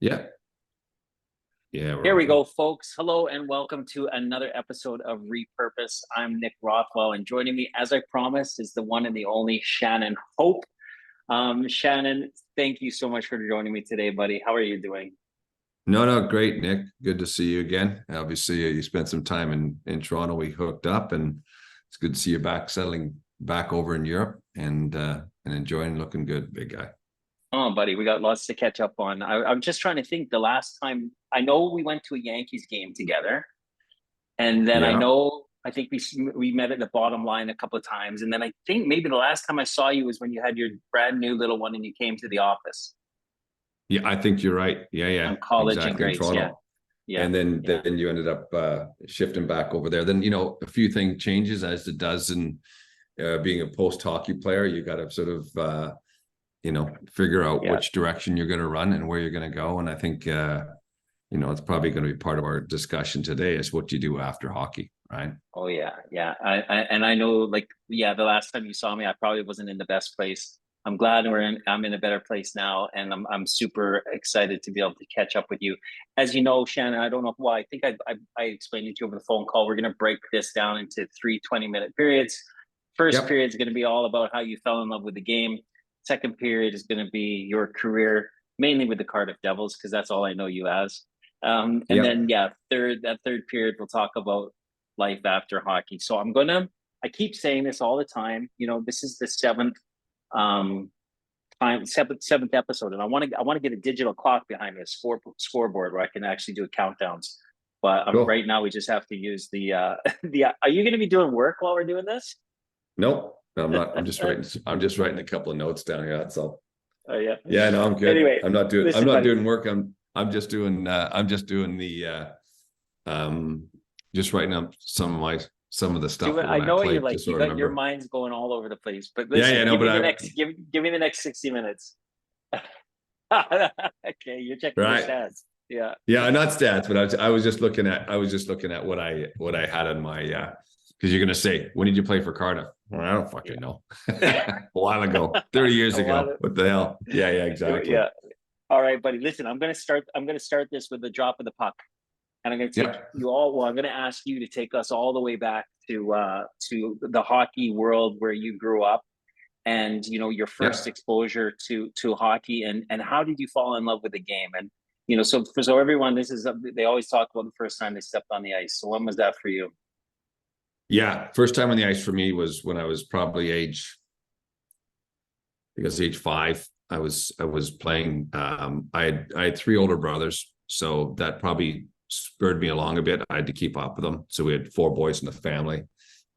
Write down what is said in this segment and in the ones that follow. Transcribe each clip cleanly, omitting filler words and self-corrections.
Yeah. Yeah. Here we go, folks. Hello and welcome to another episode of Repurpose. I'm Nick Rothwell, and joining me, as I promised, is the one and the only Shannon Hope. Shannon, thank you so much for joining me today, buddy. How are you doing? No, great, Nick. Good to see you again. Obviously, you spent some time in Toronto. We hooked up, and it's good to see you back, settling back over in Europe and enjoying, looking good, big guy. Oh, buddy, we got lots to catch up on. I'm just trying to think the last time I know we went to a Yankees game together. And then Yeah. I think we met at the bottom line a couple of times. And then I think maybe the last time I saw you was when you had your brand new little one and you came to the office Yeah, I think you're right. Yeah, on College and exactly, in Grace. Yeah. Toronto. Yeah. And then Yeah. then you ended up shifting back over there. Then, a few things changes as it does in being a post-hockey player. You got to sort of, figure out which direction you're going to run and where you're going to go. And I think, it's probably going to be part of our discussion today is what you do after hockey, right? Oh, yeah. Yeah. I know, the last time you saw me, I probably wasn't in the best place. I'm glad I'm in a better place now, and I'm super excited to be able to catch up with you. As you know, Shannon, I don't know why. I think I explained it to you over the phone call. We're going to break this down into 3 20-minute periods. First period is going to be all about how you fell in love with the game. Second period is going to be your career, mainly with the Cardiff Devils, because that's all I know you as. Then that third period, we'll talk about life after hockey. So I keep saying this all the time. This is the seventh episode, and I want to get a digital clock behind me, a scoreboard where I can actually do countdowns. But Cool. Right now we just have to use the Are you going to be doing work while we're doing this? Nope. No, I'm not. I'm just writing a couple of notes down here. That's all. Oh yeah. Yeah, no, I'm good. Anyway, I'm not doing work. I'm just doing just writing up some of the stuff. I know what you're like. Your mind's going all over the place. But listen, give me the next 60 minutes. Okay, you're checking your stats. Yeah. Yeah, not stats, but I was just looking at what I had on my because you're gonna say, when did you play for Cardiff? Well, I don't fucking know. A while ago, 30 years ago. What the hell? Yeah, exactly. Yeah. All right, buddy. Listen, I'm gonna start this with the drop of the puck. And I'm going to take you all. Well, I'm going to ask you to take us all the way back to the hockey world where you grew up, and your first exposure to hockey, and how did you fall in love with the game? And so everyone, they always talk about the first time they stepped on the ice. So when was that for you? Yeah, first time on the ice for me was when I was probably age 5. I was playing. I had 3 older brothers, so that probably spurred me along a bit. I had to keep up with them. So we had 4 boys in the family.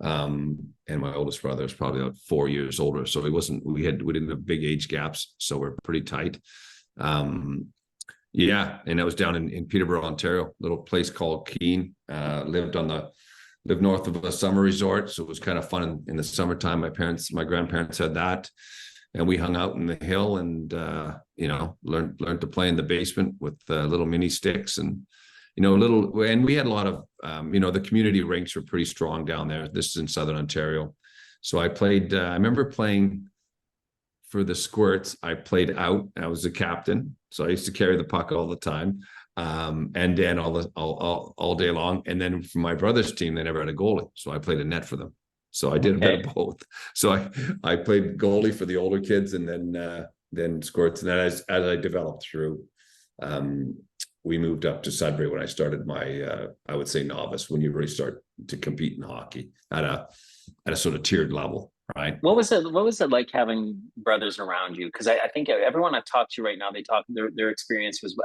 And my oldest brother was probably about 4 years older. So we didn't have big age gaps. So we're pretty tight. And I was down in Peterborough, Ontario, little place called Keene. Lived north of a summer resort. So it was kind of fun in the summertime. My grandparents had that. And we hung out in the hill and, learned to play in the basement with little mini sticks and, and we had a lot of, the community rinks were pretty strong down there. This is in Southern Ontario. So I played, I remember playing for the Squirts. I played out. I was the captain. So I used to carry the puck all the time. And then all day long. And then for my brother's team, they never had a goalie. So I played a net for them. So I did a bit of both. So I played goalie for the older kids and then Squirts. And then as I developed through, we moved up to Sudbury when I started my, I would say novice, when you really start to compete in hockey at a sort of tiered level, right? What was it like having brothers around you? Because I think everyone I've talked to right now, they talk their experience was,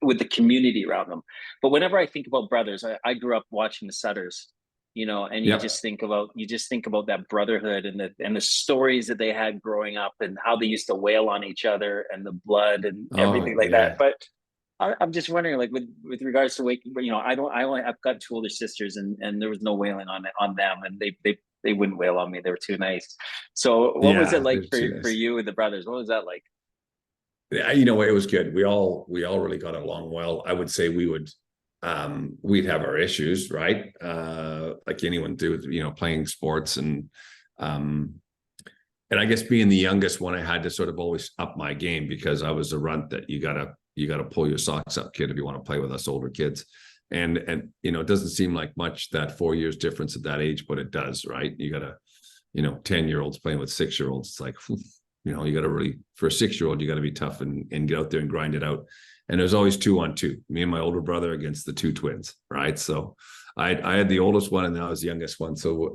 with the community around them. But whenever I think about brothers, I grew up watching the Sutters, and you just think about that brotherhood and the stories that they had growing up and how they used to wail on each other and the blood and everything like that. But I'm just wondering, like with regards to waking, I've got 2 older sisters and there was no wailing on them, and they wouldn't wail on me. They were too nice. So what was it like for you and the brothers? What was that like? Yeah, it was good. We all really got along well. I would say we'd have our issues, right? Like anyone do, playing sports and I guess being the youngest one, I had to sort of always up my game because I was a runt that you gotta you got to pull your socks up, kid, if you want to play with us older kids. And it doesn't seem like much, that 4 years difference at that age, but it does, right? You got to, 10-year-olds playing with 6-year-olds. It's like, you got to really, for a 6-year-old, you got to be tough and get out there and grind it out. And there's always 2-on-2, me and my older brother against the 2 twins, right? So I had the oldest one and I was the youngest one. So,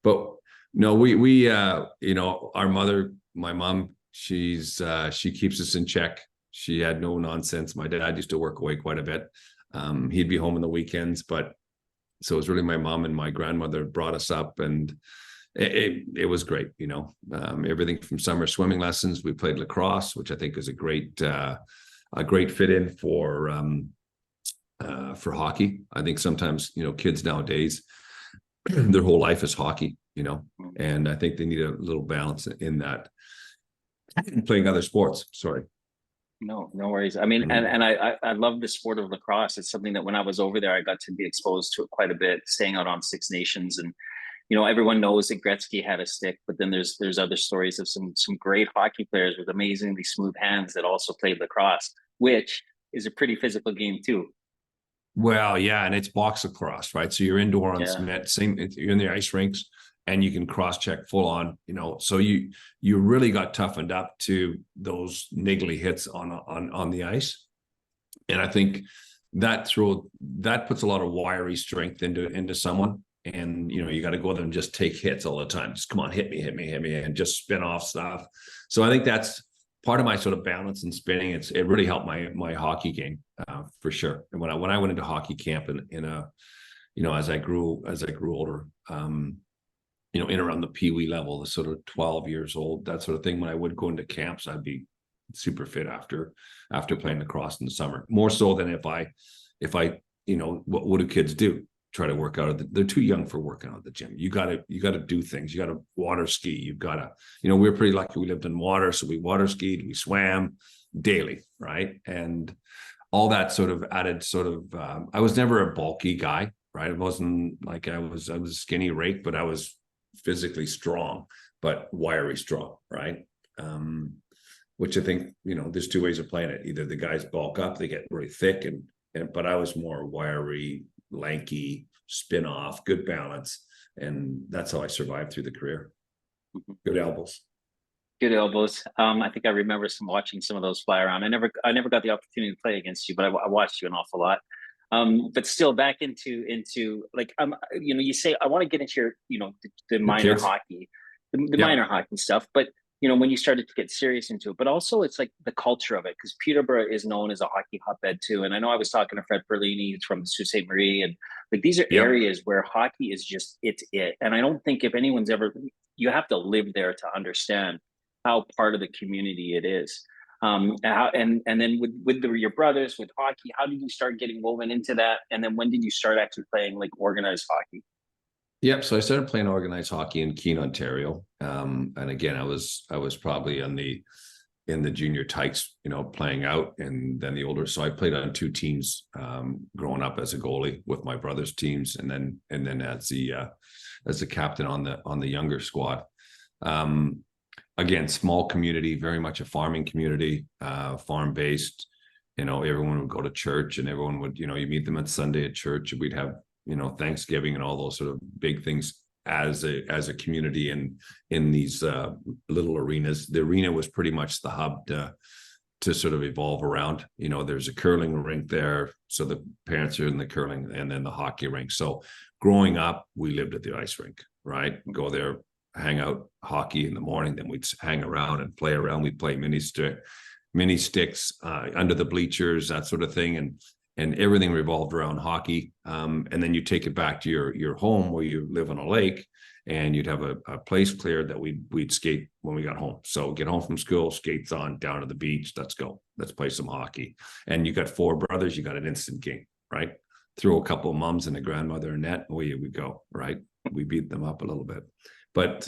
but no, we our mother, my mom, she keeps us in check. She had no nonsense. My dad used to work away quite a bit. He'd be home on the weekends, but so it was really my mom and my grandmother brought us up, and it was great. Everything from summer swimming lessons. We played lacrosse, which I think is a great fit in for hockey. I think sometimes, kids nowadays, their whole life is hockey, and I think they need a little balance in that. Playing other sports. Sorry. No worries. I mean, and I love the sport of lacrosse. It's something that when I was over there, I got to be exposed to it quite a bit, staying out on Six Nations. And, everyone knows that Gretzky had a stick, but then there's other stories of some great hockey players with amazingly smooth hands that also played lacrosse, which is a pretty physical game too. Well, yeah, and it's box lacrosse, right? So you're indoor on cement, you're in the ice rinks, and you can cross-check full on, so you really got toughened up to those niggly hits on the ice. And I think that puts a lot of wiry strength into someone. And, you got to go there and just take hits all the time. Just come on, hit me, and just spin off stuff. So I think that's part of my sort of balance and spinning. It really helped my hockey game for sure. And when I went into hockey camp as I grew older, in around the peewee level, the sort of 12 years old, that sort of thing. When I would go into camps, I'd be super fit after playing lacrosse in the summer, more so than if I, what do kids do? Try to work out. They're too young for working out at the gym. You got to do things. You got to water ski. You've got to, we were pretty lucky. We lived in water. So we water skied, we swam daily. Right. And all that sort of added I was never a bulky guy, right? It wasn't like I was a skinny rake, but I was physically strong, but wiry strong, right? Which I think, there's 2 ways of playing it. Either the guys bulk up, they get really thick, but I was more wiry, lanky, spin off, good balance, and that's how I survived through the career. Good elbows. I think I remember watching some of those fly around. I never got the opportunity to play against you, but I watched you an awful lot. But still back into like, you say, I want to get into your, the minor hockey, the minor hockey stuff, but when you started to get serious into it, but also it's like the culture of it, because Peterborough is known as a hockey hotbed too. And I know I was talking to Fred Perlini from Sault Ste. Marie, and like, these are areas where hockey is just, it's it. And I don't think if anyone's you have to live there to understand how part of the community it is. And then with your brothers with hockey, how did you start getting woven into that? And then when did you start actually playing like organized hockey? Yep. So I started playing organized hockey in Keene, Ontario. And again, I was probably in the junior tykes, playing out, and then the older. So I played on 2 teams growing up as a goalie with my brother's teams, and then as the captain on the younger squad. Again, small community, very much a farming community, farm based. Everyone would go to church, and everyone would, you meet them on Sunday at church, and we'd have, Thanksgiving and all those sort of big things as a community in these little arenas. The arena was pretty much the hub to sort of evolve around. There's a curling rink there, so the parents are in the curling, and then the hockey rink. So growing up, we lived at the ice rink, right? Go there, hang out, hockey in the morning, then we'd hang around and play around. We'd play mini sticks under the bleachers, that sort of thing, and everything revolved around hockey. And then you take it back to your home where you live on a lake, and you'd have a place cleared that we'd skate when we got home. So get home from school, skates on, down to the beach, let's go, let's play some hockey. And you got 4 brothers, you got an instant game, right? Throw a couple of mums and a grandmother in net, away we go, right? We beat them up a little bit. But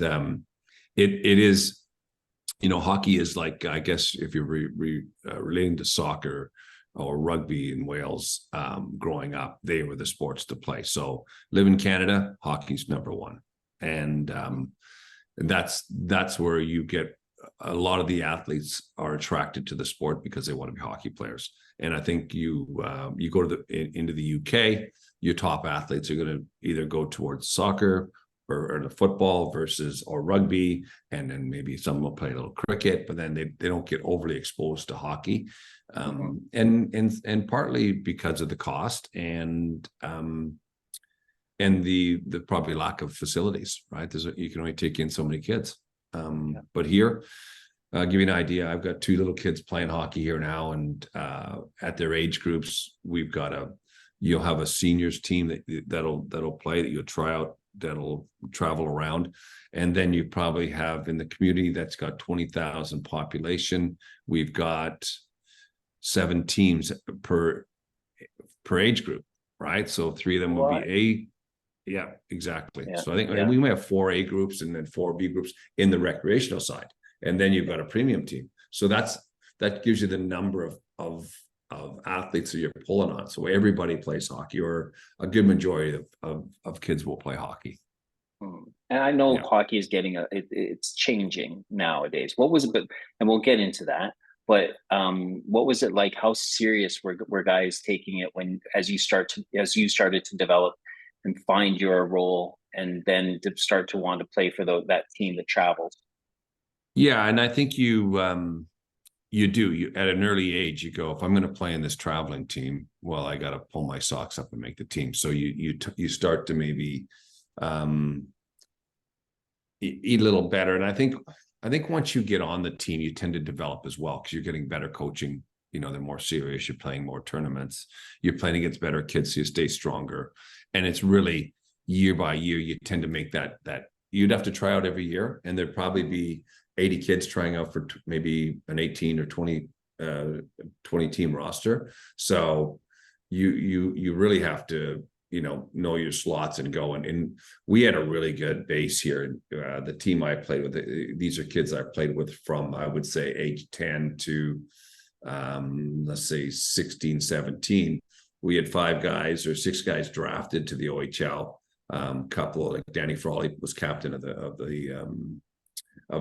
it is, hockey is like, I guess if you're relating to soccer or rugby in Wales, growing up, they were the sports to play. So live in Canada, hockey's number 1. And that's where you get a lot of the athletes are attracted to the sport because they want to be hockey players. And I think you go to into the UK, your top athletes are going to either go towards soccer or the football or rugby, and then maybe some will play a little cricket, but then they don't get overly exposed to hockey, and partly because of the cost and the probably lack of facilities, right? You can only take in so many kids. But here, give you an idea, I've got 2 little kids playing hockey here now, and at their age groups, you'll have a seniors team that'll play, that you'll try out, that'll travel around. And then you probably have in the community that's got 20,000 population, we've got 7 teams per age group, right? So 3 of them would be A. Yeah, exactly. So I think we might have 4 A groups and then 4 B groups in the recreational side, and then you've got a premium team. So that gives you the number of athletes that you're pulling on. So everybody plays hockey, or a good majority of kids will play hockey. And I know hockey is it's changing nowadays. What was it? And we'll get into that. But what was it like? How serious were guys taking it as you started to develop and find your role, and then to start to want to play for that team that travels? Yeah, and I think you at an early age, you go, if I'm going to play in this traveling team, well, I got to pull my socks up and make the team. So you start to maybe eat a little better. And I think once you get on the team, you tend to develop as well, because you're getting better coaching. They're more serious. You're playing more tournaments. You're playing against better kids, so you stay stronger. And it's really year by year, you tend to make that you'd have to try out every year, and there'd probably be 80 kids trying out for maybe an 18 or 20 team roster. So you really have to know your slots and go. And we had a really good base here. The team I played with, these are kids I played with from, I would say, age 10 to let's say 16, 17. We had 5 guys or 6 guys drafted to the OHL. Couple like Danny Frawley was captain of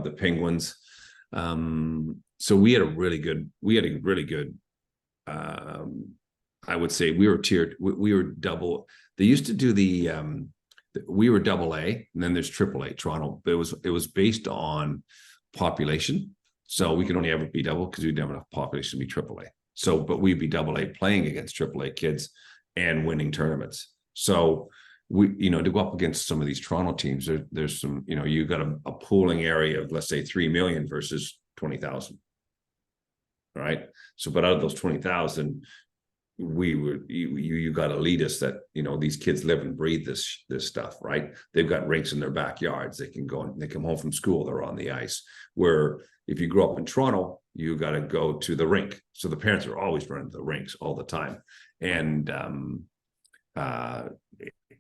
the Penguins. So we had a really good. I would say we were tiered. We were double. They used to do we were double A, and then there's triple A. Toronto. It was based on population. So we could only ever be double because we didn't have enough population to be triple A. So, but we'd be double A playing against triple A kids and winning tournaments. So we, to go up against some of these Toronto teams, there's some, you got a pooling area of, let's say, 3 million versus 20,000. Right. So, but out of those 20,000, you got elitists that, these kids live and breathe this stuff, right? They've got rinks in their backyards. They can go and they come home from school, they're on the ice. Where if you grow up in Toronto, you got to go to the rink. So the parents are always running to the rinks all the time. And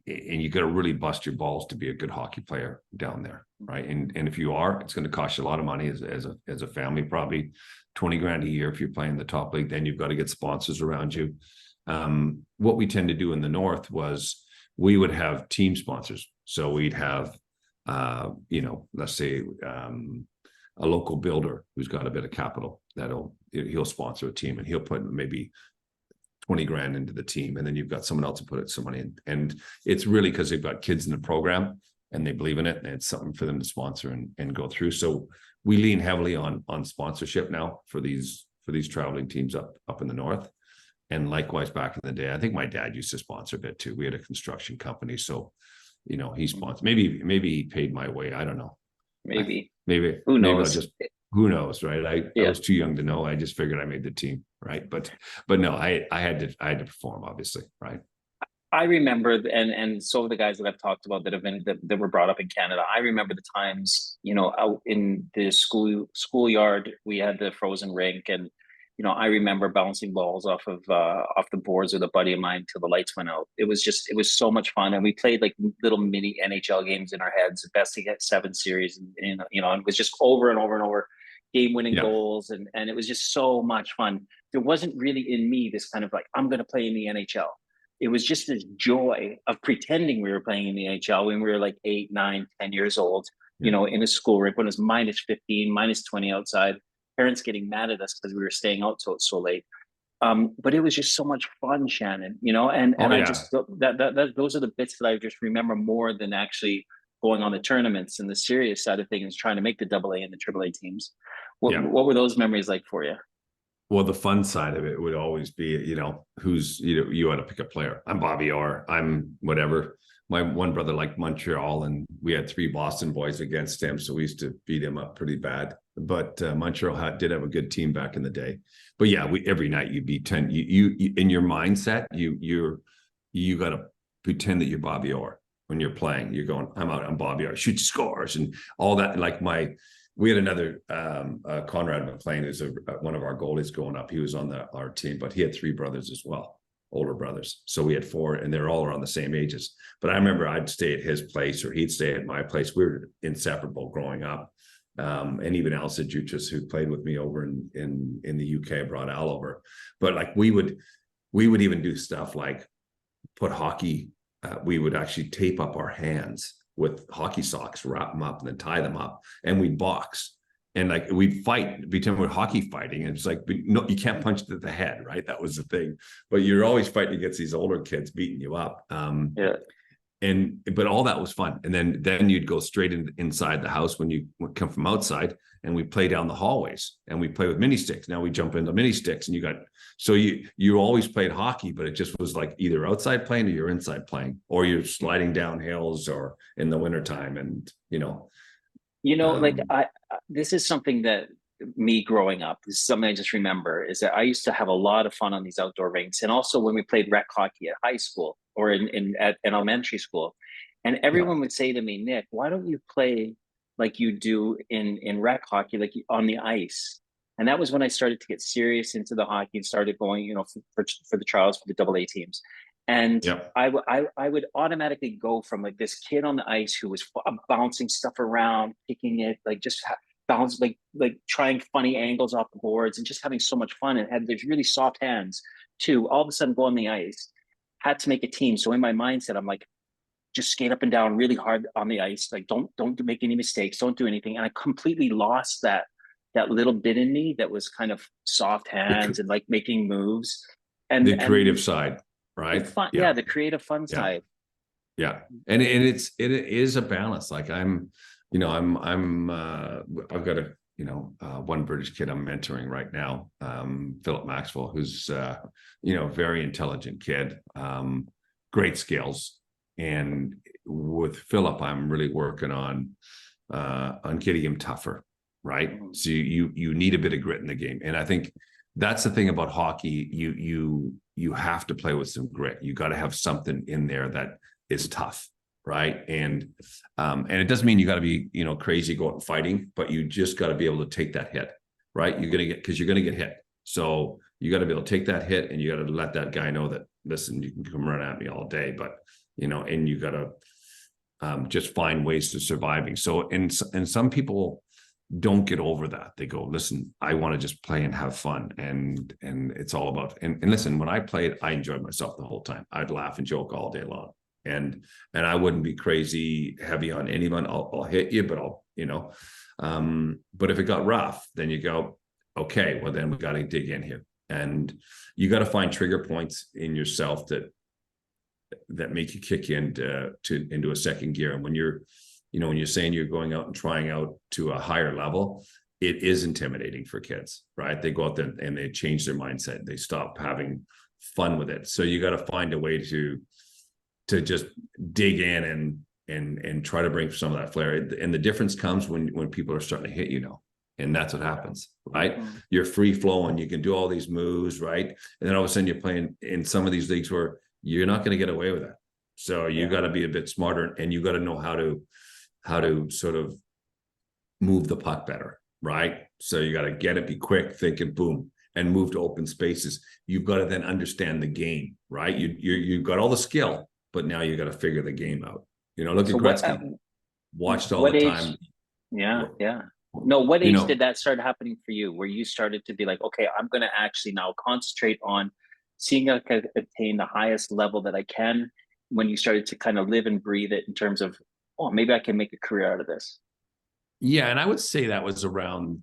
you got to really bust your balls to be a good hockey player down there, right? And if you are, it's going to cost you a lot of money as a family, probably 20 grand a year if you're playing the top league. Then you've got to get sponsors around you. What we tend to do in the North was we would have team sponsors. So we'd have, let's say a local builder who's got a bit of capital he'll sponsor a team, and he'll put maybe 20 grand into the team, and then you've got someone else to put some money in. And it's really because they've got kids in the program and they believe in it, and it's something for them to sponsor and go through. So we lean heavily on sponsorship now for these traveling teams up in the North. And likewise, back in the day, I think my dad used to sponsor a bit too. We had a construction company, so he sponsored. Maybe he paid my way. I don't know. Maybe who knows? Who knows, right? I was too young to know. I just figured I made the team, right? But no, I had to perform, obviously, right? I remember, and so the guys that I've talked about that were brought up in Canada, I remember the times, out in the schoolyard, we had the frozen rink, and I remember bouncing balls off the boards with a buddy of mine till the lights went out. It was so much fun, and we played like little mini NHL games in our heads, best to get 7 series, and it was just over and over and over, game-winning goals, and it was just so much fun. There wasn't really in me this kind of like, I'm going to play in the NHL. It was just this joy of pretending we were playing in the NHL when we were like 8, 9, 10 years old. you know, in a school rink when it was -15, -20 outside, parents getting mad at us because we were staying out so late. But it was just so much fun, Shannon, you know, Oh and I yeah, just that those are the bits that I just remember more than actually going on the tournaments and the serious side of things, trying to make the AA and the AAA teams. yeah. What were those memories like for you? Well, the fun side of it would always be, who's, you had to pick a player. I'm Bobby Orr. I'm whatever. My one brother liked Montreal, and we had 3 Boston boys against him, so we used to beat him up pretty bad. But Montreal did have a good team back in the day. But yeah, every night you beat 10. You in your mindset, you got to pretend that you're Bobby Orr when you're playing. You're going, I'm Bobby Orr. Shoot scores and all that. Like we had another Conrad McLean, who's one of our goalies going up. He was on our team, but he had 3 brothers as well, older brothers. So we had 4, and they're all around the same ages. But I remember I'd stay at his place, or he'd stay at my place. We were inseparable growing up. And even Al Sidjuchis, who played with me over in the UK, brought Al over. But like we would even do stuff like put hockey. We would actually tape up our hands with hockey socks, wrap them up, and then tie them up, and we'd box. And like we'd fight, pretend we're hockey fighting. And it's like, no, you can't punch to the head, right? That was the thing. But you're always fighting against these older kids beating you up. Yeah. But all that was fun. And then you'd go straight inside the house when you come from outside, and we play down the hallways, and we play with mini sticks. Now we jump into mini sticks, and you always played hockey, but it just was like either outside playing or you're inside playing, or you're sliding down hills or in the wintertime. And, Like this is something that me growing up, this is something I just remember, is that I used to have a lot of fun on these outdoor rinks. And also when we played rec hockey at high school or at elementary school, and everyone would say to me, Nick, why don't you play like you do in rec hockey, like on the ice? And that was when I started to get serious into the hockey and started going, for the trials for the AA teams. And I would automatically go from like this kid on the ice who was bouncing stuff around, kicking it, like just bounce, like trying funny angles off the boards and just having so much fun, and had these really soft hands, to all of a sudden go on the ice, had to make a team. So in my mindset, I'm like, just skate up and down really hard on the ice. Like don't make any mistakes, don't do anything. And I completely lost that little bit in me that was kind of soft hands and like making moves. And the creative side, right? Fun, yeah, the creative fun side. Yeah. And it is a balance. Like I've got one British kid I'm mentoring right now, Philip Maxwell, who's very intelligent kid, great skills. And with Philip, I'm really working on getting him tougher, right? So you need a bit of grit in the game. And I think that's the thing about hockey. You have to play with some grit. You got to have something in there that is tough, right? And it doesn't mean you got to be crazy going fighting, but you just got to be able to take that hit, right? You're gonna get hit, so you got to be able to take that hit, and you got to let that guy know that, listen, you can come run at me all day, but and you got to just find ways to surviving. So and some people don't get over that. They go, listen, I want to just play and have fun. And it's all about, and listen, when I played, I enjoyed myself the whole time. I'd laugh and joke all day long. And I wouldn't be crazy heavy on anyone. I'll hit you, but but if it got rough, then you go, okay, well then we got to dig in here. And you got to find trigger points in yourself that make you kick into a second gear. And when you're saying you're going out and trying out to a higher level, it is intimidating for kids, right? They go out there and they change their mindset. They stop having fun with it. So you got to find a way to just dig in and try to bring some of that flair. And the difference comes when people are starting to hit and that's what happens, right? Mm-hmm. You're free flowing. You can do all these moves, right? And then all of a sudden you're playing in some of these leagues where you're not going to get away with that. So you got to be a bit smarter, and you got to know how to sort of move the puck better, right? So you got to get it, be quick, think, and boom, and move to open spaces. You've got to then understand the game, right? You've got all the skill, but now you got to figure the game out. Look at Gretzky. Watched all the time. Yeah. No, what age did that start happening for you, where you started to be like, okay, I'm going to actually now concentrate on seeing I can attain the highest level that I can, when you started to kind of live and breathe it in terms of, oh, maybe I can make a career out of this? Yeah, and I would say that was around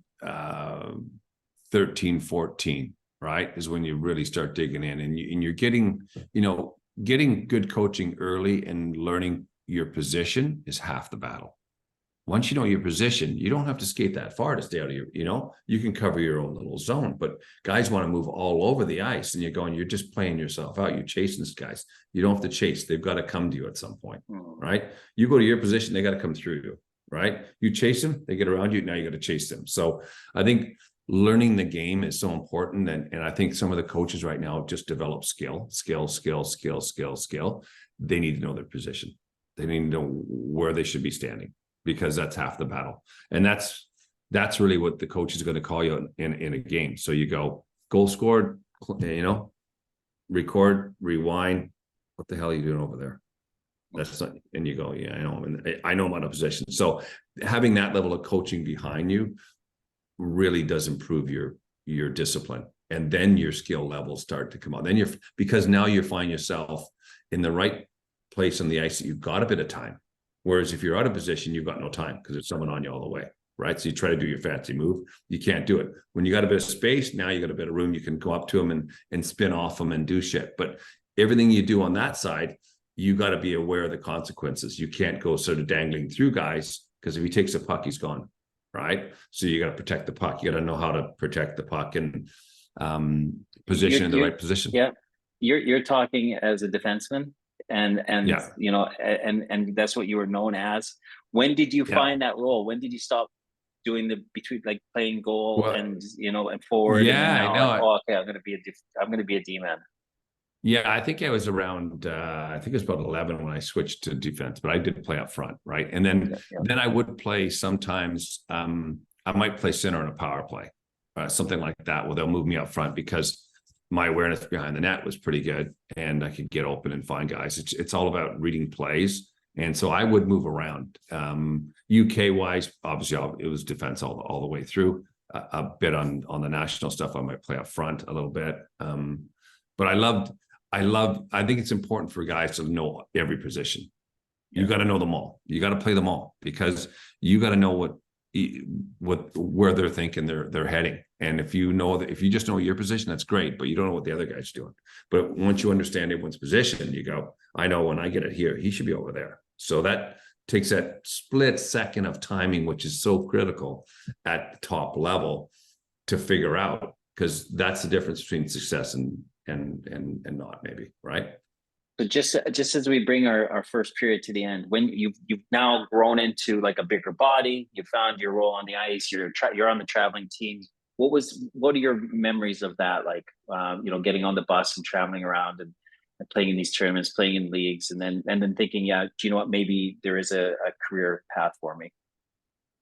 13, 14, right? Is when you really start digging in, and you're getting, getting good coaching early and learning your position is half the battle. Once you know your position, you don't have to skate that far to stay out of you can cover your own little zone, but guys want to move all over the ice, and you're just playing yourself out. You're chasing these guys. You don't have to chase. They've got to come to you at some point, right? You go to your position, they got to come through you, right? You chase them, they get around you. Now you got to chase them. So I think learning the game is so important. And I think some of the coaches right now just develop skill. They need to know their position. They need to know where they should be standing, because that's half the battle. And that's really what the coach is going to call you in a game. So you go, goal scored, record, rewind. What the hell are you doing over there? That's not, and you go, yeah, I know. And I know I'm out of position. So having that level of coaching behind you really does improve your discipline. And then your skill levels start to come out. Then because now you find yourself in the right place on the ice that you've got a bit of time. Whereas if you're out of position, you've got no time because there's someone on you all the way, right? So you try to do your fancy move, you can't do it. When you got a bit of space, now you got a bit of room, you can go up to them and spin off them and do shit. But everything you do on that side, you got to be aware of the consequences. You can't go sort of dangling through guys, because if he takes the puck, he's gone, right? So you got to protect the puck. You got to know how to protect the puck and position in the right position. Yeah, you're talking as a defenseman. And yeah. And that's what you were known as. When did you find that role? When did you stop doing the between, like, playing goal and forward? Yeah, and I know. Okay, I'm gonna be a D-man. Yeah, I think I was around. I think it was about 11 when I switched to defense, but I did play up front, right? And then I would play sometimes. I might play center in a power play, something like that, where they'll move me up front because my awareness behind the net was pretty good and I could get open and find guys. It's all about reading plays. And so I would move around. UK wise, obviously it was defense all the way through. A bit on the national stuff, I might play up front a little bit. But I think it's important for guys to know every position. You got to know them all. You got to play them all, because you got to know where they're thinking they're heading. And if you just know your position, that's great, but you don't know what the other guy's doing. But once you understand everyone's position, you go, I know when I get it here, he should be over there. So that takes that split second of timing, which is so critical at the top level to figure out, because that's the difference between success and not, maybe, right? So just as we bring our first period to the end, when you've now grown into like a bigger body, you found your role on the ice, you're on the traveling team. What are your memories of that? Like, getting on the bus and traveling around and playing in these tournaments, playing in leagues, and then thinking, yeah, do you know what? Maybe there is a career path for me.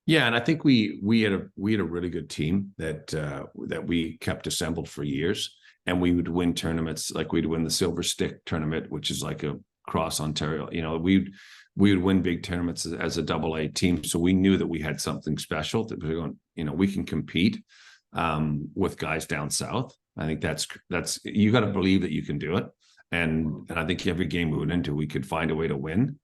Yeah, and I think we had a really good team that we kept assembled for years, and we would win tournaments. Like, we'd win the Silver Stick tournament, which is like a cross Ontario. We would win big tournaments as a AA team, so we knew that we had something special. That we were going, we can compete with guys down south. I think that's you got to believe that you can do it, and I think every game we went into, we could find a way to win.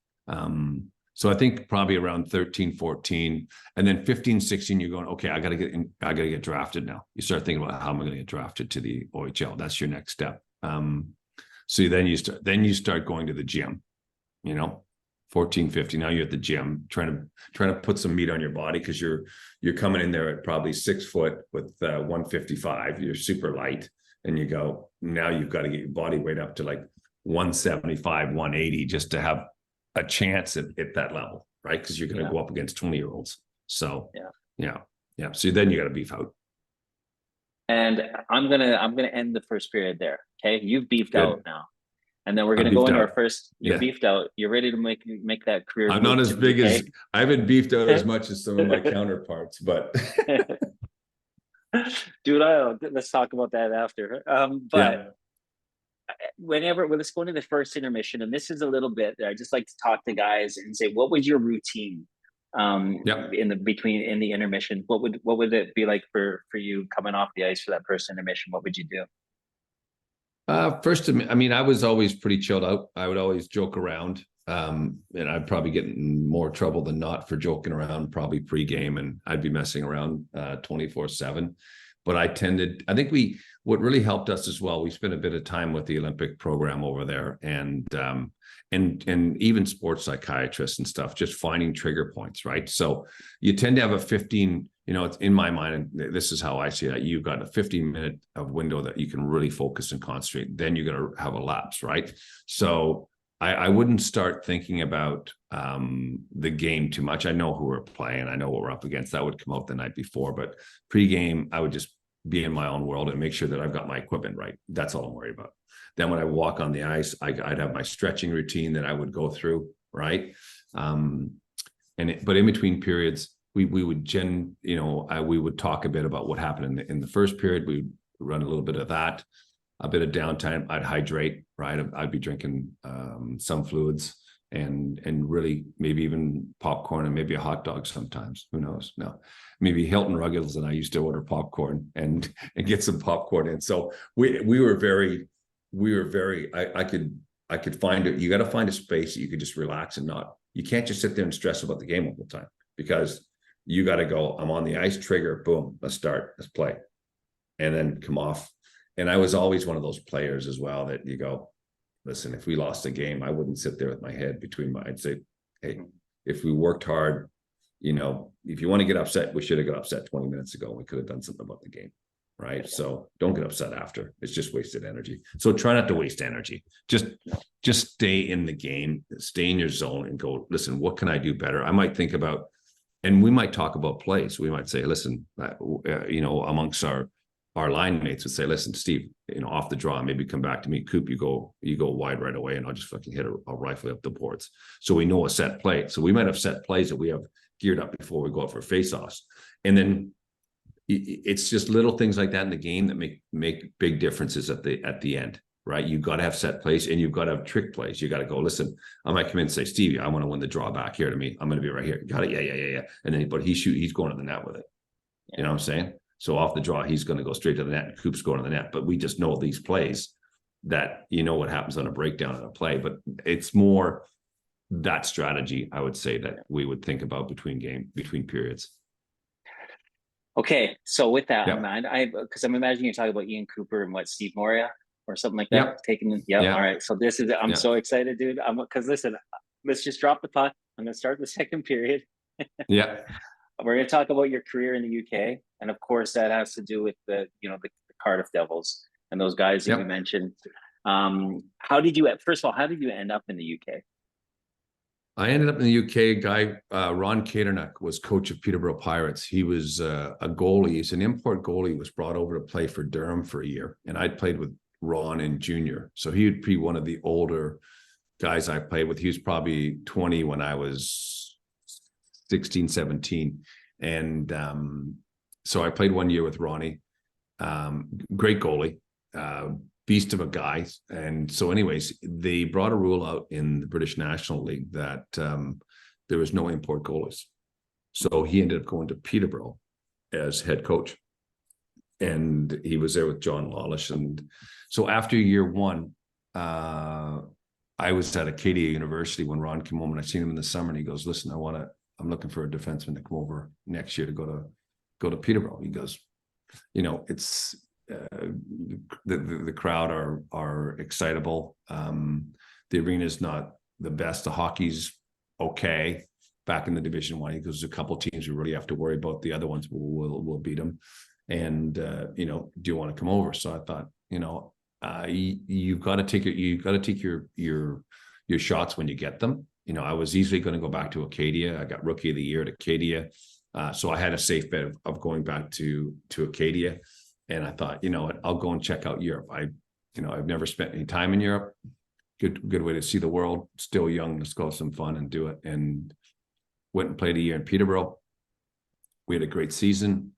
So I think probably around 13, 14, and then 15, 16, you're going, okay, I got to get drafted now. You start thinking about, how am I going to get drafted to the OHL? That's your next step. So then you start going to the gym, 14, 15. Now you're at the gym trying to put some meat on your body, because you're coming in there at probably 6 foot with 155. You're super light, and you go, now you've got to get your body weight up to like 175, 180 just to have a chance at that level, right? Because you're going to go up against 20-year-olds. So yeah. So then you got to beef out. And I'm gonna end the first period there. Okay, you've beefed out now, and then we're gonna go into our first. You're beefed out. You're ready to make that career. I'm not as big as I haven't beefed out as much as some of my counterparts, but dude, let's talk about that after. Let's go into the first intermission, and this is a little bit I just like to talk to guys and say, what was your routine in the intermission? What would it be like for you coming off the ice for that first intermission? What would you do? First, I was always pretty chilled out. I would always joke around. And I'd probably get in more trouble than not for joking around, probably pregame, and I'd be messing around 24/7. But I think what really helped us as well, we spent a bit of time with the Olympic program over there, and even sports psychiatrists and stuff, just finding trigger points, right? So you tend to have a 15, it's in my mind, and this is how I see it, you've got a 15-minute of window that you can really focus and concentrate. Then you're going to have a lapse, right? So I wouldn't start thinking about the game too much. I know who we're playing. I know what we're up against. That would come out the night before. But pregame, I would just be in my own world and make sure that I've got my equipment right. That's all I'm worried about. Then when I walk on the ice, I'd have my stretching routine that I would go through, right? But in between periods, we would we would talk a bit about what happened in the first period. We'd run a little bit of that. A bit of downtime. I'd hydrate, right? I'd be drinking some fluids and really maybe even popcorn and maybe a hot dog sometimes. Who knows? No, maybe Hilton Ruggles and I used to order popcorn and get some popcorn in. So we were very. I could find it. You got to find a space that you could just relax and not. You can't just sit there and stress about the game all the time, because you got to go. I'm on the ice. Trigger. Boom. Let's start. Let's play, and then come off. And I was always one of those players as well that you go, listen, if we lost a game, I wouldn't sit there with my head I'd say, hey, if we worked hard, if you want to get upset, we should have got upset 20 minutes ago. We could have done something about the game, right? So don't get upset after. It's just wasted energy. So try not to waste energy. Just stay in the game, stay in your zone and go, listen, what can I do better? I might think about, and we might talk about plays. We might say, listen, amongst our line mates would say, listen, Steve, off the draw, maybe come back to me. Coop, you go wide right away, and I'll just fucking hit a rifle up the boards. So we know a set play. So we might have set plays that we have geared up before we go out for face-offs. And then it's just little things like that in the game that make big differences at the end, right? You've got to have set plays, and you've got to have trick plays. You got to go, listen, I might come in and say, Stevie, I want to win the draw back here to me. I'm going to be right here. Got it. Yeah. And then, but he's going to the net with it. Yeah. You know what I'm saying? So off the draw, he's going to go straight to the net, and Coop's going to the net. But we just know these plays that what happens on a breakdown in a play. But it's more that strategy, I would say, that we would think about between periods. Okay, so with that, man, because I'm imagining you're talking about Ian Cooper and Steve Moria or something like that. All right. So this is, I'm so excited, dude. Because listen, let's just drop the puck. I'm going to start the second period. Yeah. We're going to talk about your career in the UK, and of course, that has to do with the Cardiff Devils and those guys that you mentioned. How did you end up in the UK? I ended up in the UK. Guy Ron Katernuck was coach of Peterborough Pirates. He was a goalie. He's an import goalie. He was brought over to play for Durham for a year, and I'd played with Ron in junior, so he would be one of the older guys I played with. He was probably 20 when I was 16, 17. And so I played 1 year with Ronnie. Great goalie, beast of a guy. And so anyways, they brought a rule out in the British National League that there was no import goalies. So he ended up going to Peterborough as head coach. And he was there with John Lawlish. And so after year one, I was at Acadia University when Ron came home, and I seen him in the summer, and he goes, listen, I'm looking for a defenseman to come over next year to go to Peterborough. He goes, it's the crowd are excitable. The arena is not the best. The hockey's okay. Back in the Division One, he goes, there's a couple teams we really have to worry about. The other ones will beat them. And do you want to come over? So I thought, you've got to take your shots when you get them. I was easily going to go back to Acadia. I got Rookie of the Year at Acadia. So I had a safe bet of going back to Acadia. And I thought, I'll go and check out Europe. I've never spent any time in Europe. Good way to see the world. Still young. Let's go have some fun and do it. And went and played a year in Peterborough. We had a great season.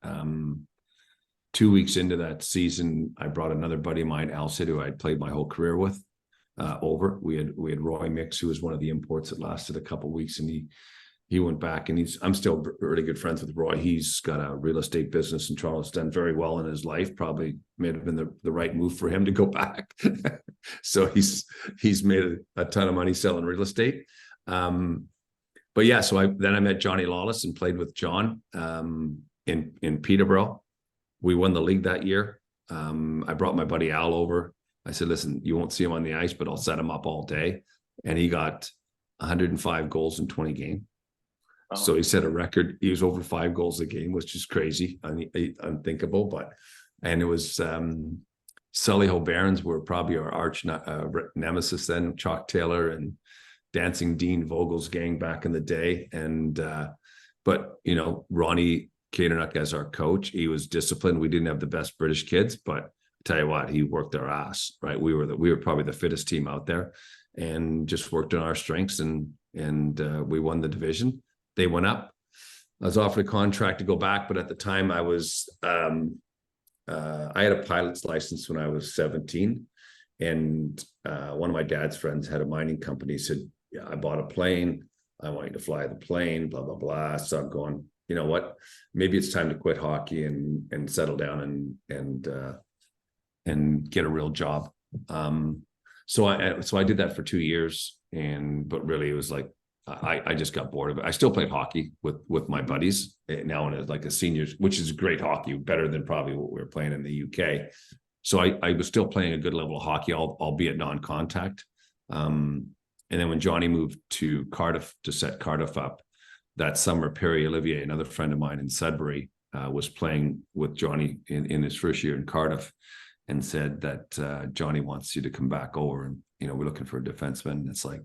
2 weeks into that season, I brought another buddy of mine, Alcid, who I'd played my whole career with. Over. We had Roy Mix, who was one of the imports that lasted a couple of weeks, and he went back, and I'm still really good friends with Roy. He's got a real estate business in Toronto. It's done very well in his life. Probably may have been the right move for him to go back. So he's made a ton of money selling real estate. But yeah, so I met Johnny Lawless and played with John in Peterborough. We won the league that year. I brought my buddy Al over. I said, listen, you won't see him on the ice, but I'll set him up all day. And he got 105 goals in 20 games. Oh. So he set a record. He was over 5 goals a game, which is crazy, unthinkable. And it was Sully O'Barons were probably our arch nemesis then, Chalk Taylor and Dancing Dean Vogel's gang back in the day. And but Ronnie Katernuck as our coach, he was disciplined. We didn't have the best British kids, but I tell you what, he worked our ass, right? We were probably the fittest team out there, and just worked on our strengths, and we won the division. They went up. I was offered a contract to go back, but at the time I was I had a pilot's license when I was 17, and one of my dad's friends had a mining company. He said, yeah, I bought a plane. I want you to fly the plane, blah, blah, blah. So I'm going, you know what, maybe it's time to quit hockey and settle down and get a real job. So I did that for 2 years, but really it was like, I just got bored of it. I still played hockey with my buddies now, and like a seniors, which is great hockey, better than probably what we were playing in the UK. So I was still playing a good level of hockey, albeit non-contact. And then when Johnny moved to Cardiff to set Cardiff up that summer, Perry Olivier, another friend of mine in Sudbury, was playing with Johnny in his first year in Cardiff, and said that Johnny wants you to come back over, and we're looking for a defenseman. And it's like,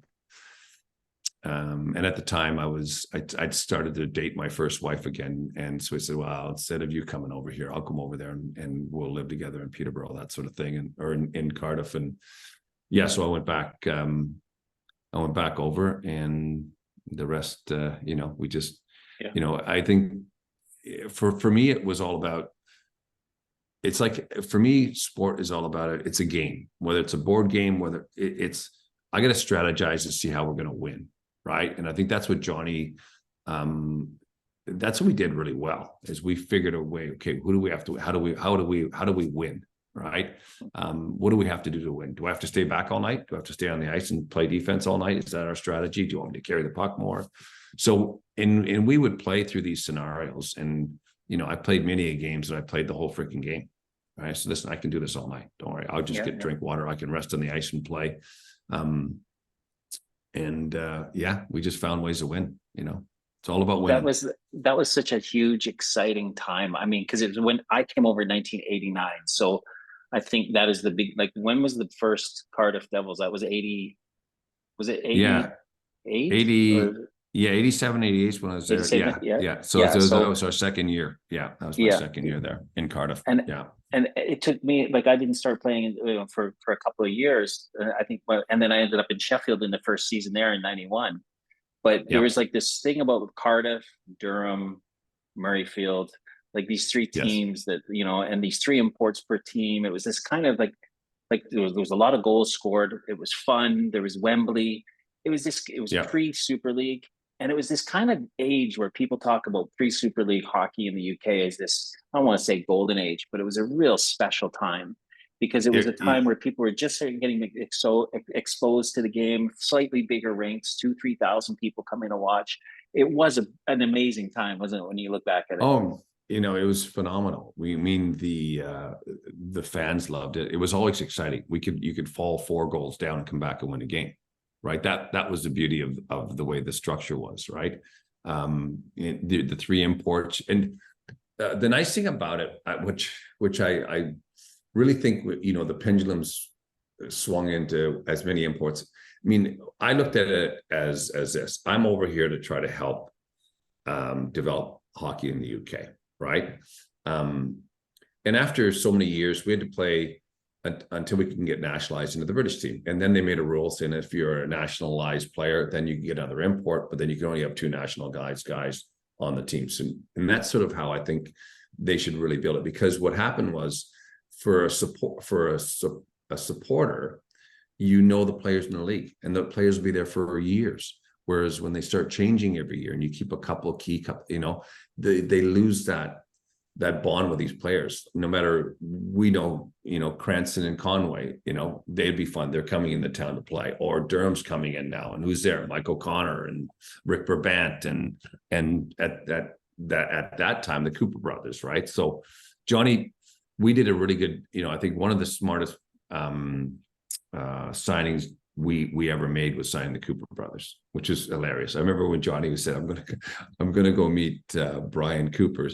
and at the time I'd started to date my first wife again, and so I said, well, instead of you coming over here, I'll come over there and we'll live together in Peterborough, that sort of thing, or in Cardiff. And yeah, so I went back over, and the rest, we just, I think for me, it was all about, it's like, for me, sport is all about it. It's a game, whether it's a board game, whether I got to strategize to see how we're going to win. Right. And I think that's what Johnny, that's what we did really well, is we figured a way, okay, who do we have to, how do we win? Right. What do we have to do to win? Do I have to stay back all night? Do I have to stay on the ice and play defense all night? Is that our strategy? Do you want me to carry the puck more? So, and we would play through these scenarios, and, I played many games that I played the whole freaking game. Right. So listen, I can do this all night. Don't worry. I'll just drink water. I can rest on the ice and play. We just found ways to win. It's all about winning. That was such a huge, exciting time. I mean, because it was when I came over in 1989. So I think that is the big, like, when was the first Cardiff Devils? That was 80. Was it 80? Yeah. 80. Yeah, 87, 88 when I was there. Yeah. So that was our second year. Yeah, that was my second year there in Cardiff. And it took me, like, I didn't start playing for a couple of years, I think, and then I ended up in Sheffield in the first season there in 91. But there was like this thing about Cardiff, Durham, Murrayfield, like these three teams that, and these 3 imports per team. It was this kind of like there was a lot of goals scored. It was fun. There was Wembley. It was pre-Super League. And it was this kind of age where people talk about pre-Super League hockey in the UK as this, I don't want to say golden age, but it was a real special time, because it was a time where people were just getting exposed to the game, slightly bigger rinks, 2,000-3,000 people coming to watch. It was an amazing time, wasn't it, when you look back at it? Oh, it was phenomenal. The fans loved it. It was always exciting. You could fall 4 goals down and come back and win a game. Right. That was the beauty of the way the structure was. Right. The 3 imports, and the nice thing about it, which I really think, the pendulums swung into as many imports. I mean, I looked at it as this. I'm over here to try to help develop hockey in the UK. Right. And after so many years, we had to play until we can get nationalized into the British team. And then they made a rule saying if you're a nationalized player, then you can get another import, but then you can only have 2 national guys on the team. So, and that's sort of how I think they should really build it, because what happened was, for a supporter, the players in the league, and the players will be there for years. Whereas when they start changing every year and you keep a couple of key, they lose that bond with these players. No matter, we know, Cranston and Conway, they'd be fun. They're coming into town to play, or Durham's coming in now, and who's there? Mike O'Connor and Rick Brabant, and at that time, the Cooper brothers, right? So Johnny, we did a really good, I think one of the smartest signings we ever made was signing the Cooper brothers, which is hilarious. I remember when Johnny said, I'm gonna go meet Brian Cooper,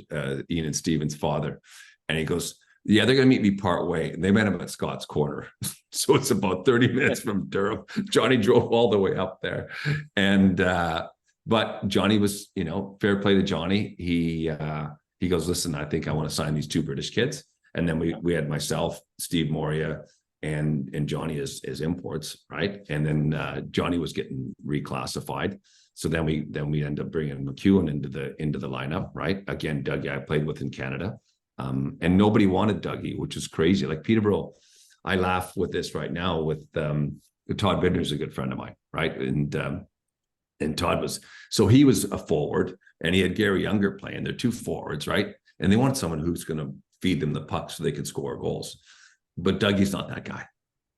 Ian and Steven's father, and he goes, yeah, they're gonna meet me part way. And they met him at Scott's Corner. So it's about 30 minutes from Durham. Johnny drove all the way up there. And but Johnny was, fair play to Johnny. He goes, listen, I think I want to sign these two British kids. And then we had myself, Steve Moria, and Johnny as imports, right? And then Johnny was getting reclassified. So then we end up bringing McEwen into the lineup, right? Again, Dougie I played with in Canada, and nobody wanted Dougie, which is crazy. Like Peterborough, I laugh with this right now with Todd Bidner's a good friend of mine, right? And Todd he was a forward, and he had Gary Younger playing. They're two forwards, right? And they wanted someone who's going to feed them the puck so they could score goals. But Dougie's not that guy,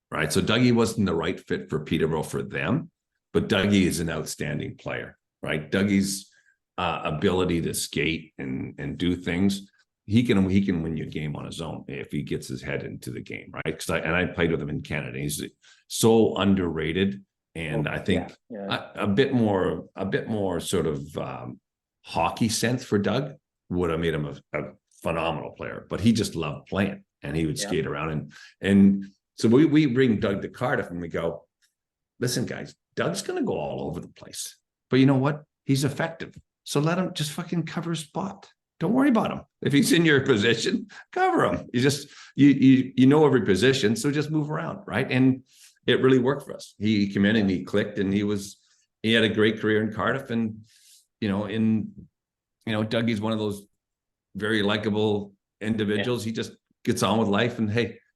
right? So Dougie wasn't the right fit for Peterborough for them, but Dougie is an outstanding player, right? Dougie's ability to skate and do things, he can win you a game on his own if he gets his head into the game, right? Because I played with him in Canada. He's so underrated, and I think a bit more sort of hockey sense for Doug would have made him a phenomenal player. But he just loved playing. And he would skate around. And so we bring Doug to Cardiff and we go, listen, guys, Doug's going to go all over the place. But you know what? He's effective. So let him just fucking cover his spot. Don't worry about him. If he's in your position, cover him. You know every position, so just move around, right? And it really worked for us. He came in and he clicked, and he had a great career in Cardiff. And, Dougie's one of those very likable individuals. He just gets on with life, and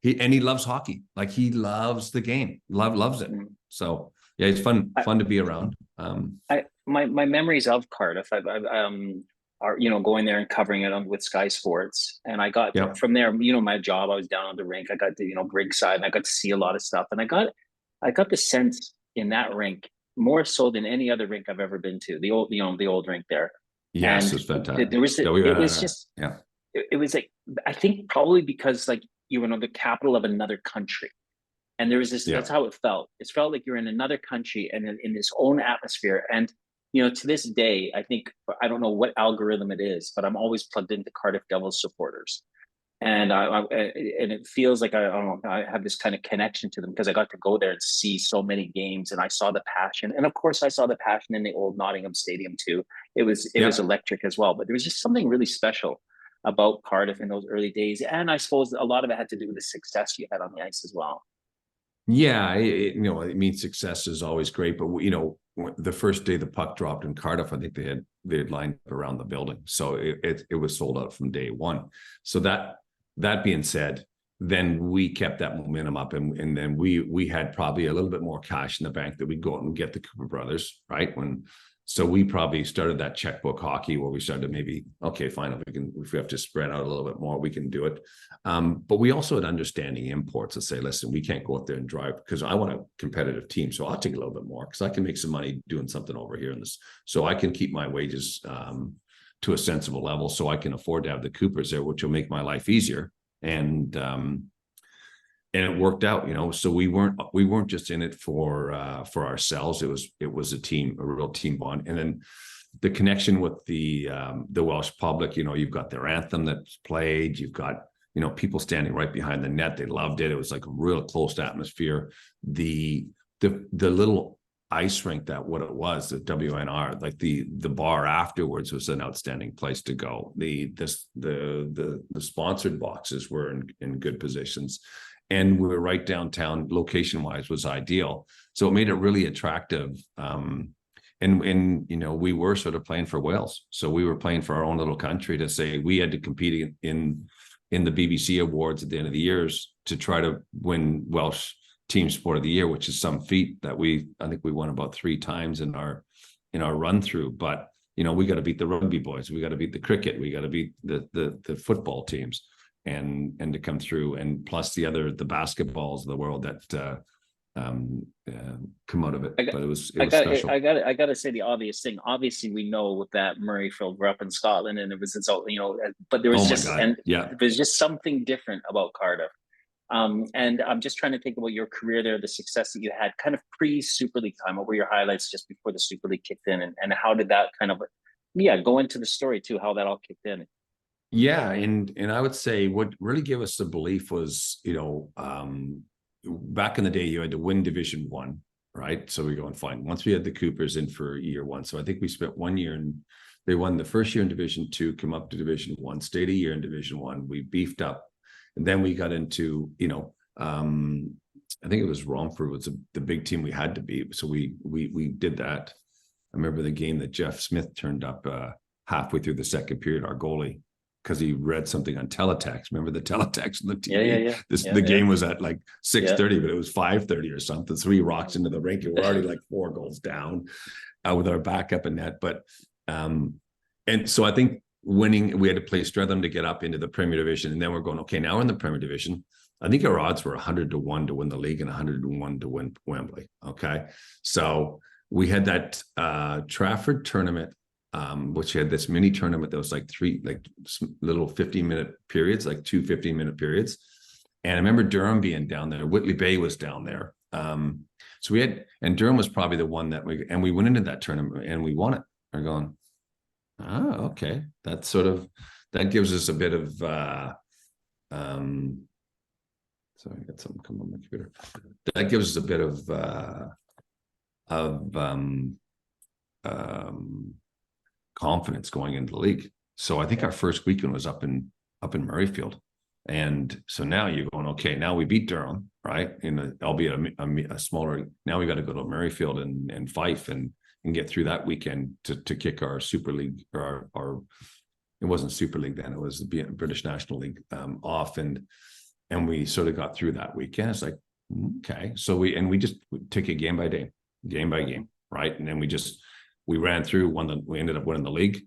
he loves hockey. Like, he loves the game, loves it. So yeah, it's fun to be around. My memories of Cardiff, are going there and covering it with Sky Sports, and I got from there. My job, I was down on the rink. I got to rink side, and I got to see a lot of stuff. And I got the sense in that rink more so than any other rink I've ever been to. The old rink there. Yes, and it's fantastic. It was like, I think probably because the capital of another country, and there was this. That's how it felt. It felt like you're in another country and in this own atmosphere. And to this day, I don't know what algorithm it is, but I'm always plugged into Cardiff Devils supporters, and it feels like I have this kind of connection to them because I got to go there and see so many games, and I saw the passion, and of course I saw the passion in the old Nottingham Stadium too. It was electric as well, but there was just something really special about Cardiff in those early days, and I suppose a lot of it had to do with the success you had on the ice as well. Yeah, it means success is always great, but the first day the puck dropped in Cardiff, I think they had lined up around the building, so it was sold out from day one. So that being said, then we kept that momentum up, and then we had probably a little bit more cash in the bank that we'd go out and get the Cooper brothers, right? So we probably started that checkbook hockey where we started maybe, okay, fine, if we have to spread out a little bit more, we can do it. But we also had understanding imports that say, listen, we can't go out there and drive because I want a competitive team. So I'll take a little bit more because I can make some money doing something over here in this. So I can keep my wages to a sensible level so I can afford to have the Coopers there, which will make my life easier. And it worked out, so we weren't just in it for ourselves. It was a real team bond. And then the connection with the Welsh public, you've got their anthem that's played, you've got, people standing right behind the net. They loved it. It was like a real close atmosphere. The little ice rink, the WNR, like the bar afterwards was an outstanding place to go. The sponsored boxes were in good positions. And we were right downtown, location-wise was ideal. So it made it really attractive. And we were sort of playing for Wales. So we were playing for our own little country to say we had to compete in the BBC awards at the end of the years to try to win Welsh Team Sport of the Year, which is some feat that I think we won about 3 times in our in our run through, but we got to beat the rugby boys, we got to beat the cricket, we got to beat the football teams, and to come through, and plus the basketballs of the world that come out of it. But it was special. I got to say the obvious thing. Obviously, we know that Murrayfield grew up in Scotland, and it was but there was there's just something different about Cardiff. And I'm just trying to think about your career there, the success that you had kind of pre-Super League time. What were your highlights just before the Super League kicked in, and how did that kind of go into the story too, how that all kicked in? Yeah, and I would say what really gave us the belief was, back in the day, you had to win Division 1, right? So we go and find, once we had the Coopers in for year 1. So I think we spent 1 year, and they won the first year in Division 2, come up to Division 1, stayed a year in Division 1. We beefed up, and then we got into, I think it was Romford was the big team we had to beat. So we did that. I remember the game that Jeff Smith turned up halfway through the second period, our goalie, because he read something on teletext. Remember the teletext on the TV? The game was at like 6:30, but it was 5:30 or something. So he rocks into the rink, and we're already like 4 goals down with our backup in net. But and so I think winning, we had to play Streatham to get up into the Premier Division, and then we're going, okay, now we're in the Premier Division. I think our odds were 100-1 to win the league and 101 to win Wembley. Okay, so we had that Trafford tournament, which had this mini tournament that was like 3 little 15-minute periods, like 2 15-minute periods. And I remember Durham being down there. Whitley Bay was down there. So we had, and Durham was probably the one that we went into that tournament and we won it. We're going, okay. That gives us a bit of, sorry, I got something come on my computer. That gives us a bit of confidence going into the league. So I think our first weekend was up in Murrayfield, and so now you're going, okay, now we beat Durham, right? Albeit a smaller. Now we got to go to Murrayfield and Fife and get through that weekend to kick our Super League, or our it wasn't Super League then, it was the British National League off, and we sort of got through that weekend. It's like, okay, so we just took it game by game, right? And then we ran through, we ended up winning the league,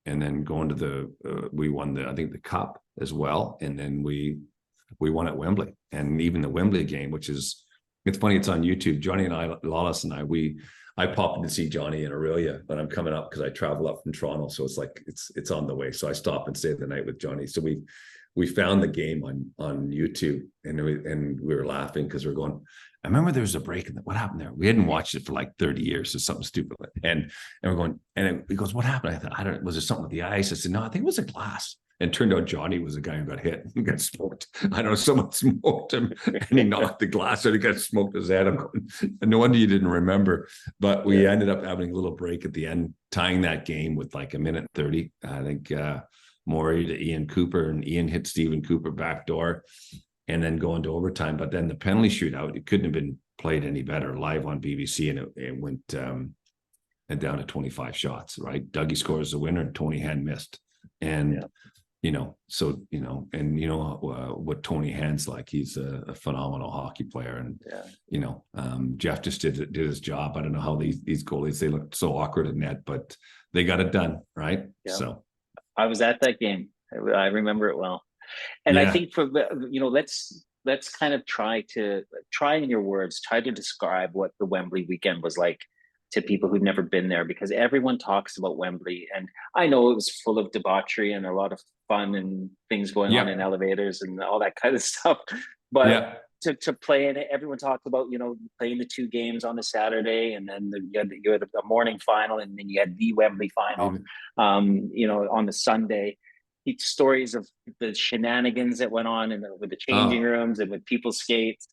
and then going to we won I think the cup as well. And then we won at Wembley, and even the Wembley game, it's funny, it's on YouTube. Johnny and I, Lawless and I popped in to see Johnny in Aurelia, but I'm coming up because I travel up from Toronto. So it's like, it's on the way. So I stop and stay the night with Johnny. So we found the game on YouTube, and we were laughing because we're going, I remember there was a break, and what happened there? We hadn't watched it for like 30 years or something stupid. And we're going, and he goes, what happened? I thought, was there something with the ice? I said, no, I think it was a glass. And it turned out Johnny was the guy who got hit and got smoked. I don't know, someone smoked him and he knocked the glass out. He got smoked his head. I'm going, no wonder you didn't remember. But we ended up having a little break at the end, tying that game with like 1:30. I think Morey to Ian Cooper, and Ian hit Stephen Cooper backdoor, and then going to overtime. But then the penalty shootout, it couldn't have been played any better live on BBC, and it went down to 25 shots, right? Dougie scores the winner, and Tony Hand missed. And what Tony Hand's like, he's a phenomenal hockey player, and Jeff just did his job. I don't know how these goalies, they look so awkward in net, but they got it done, right? Yeah. So I was at that game. I remember it well. And I think let's kind of try in your words, try to describe what the Wembley weekend was like to people who've never been there, because everyone talks about Wembley, and I know it was full of debauchery and a lot of fun and things going on in elevators and all that kind of stuff. But to play in it, everyone talked about, playing the 2 games on the Saturday, and then you had a morning final, and then you had the Wembley final, on the Sunday. Stories of the shenanigans that went on with the changing rooms and with people's skates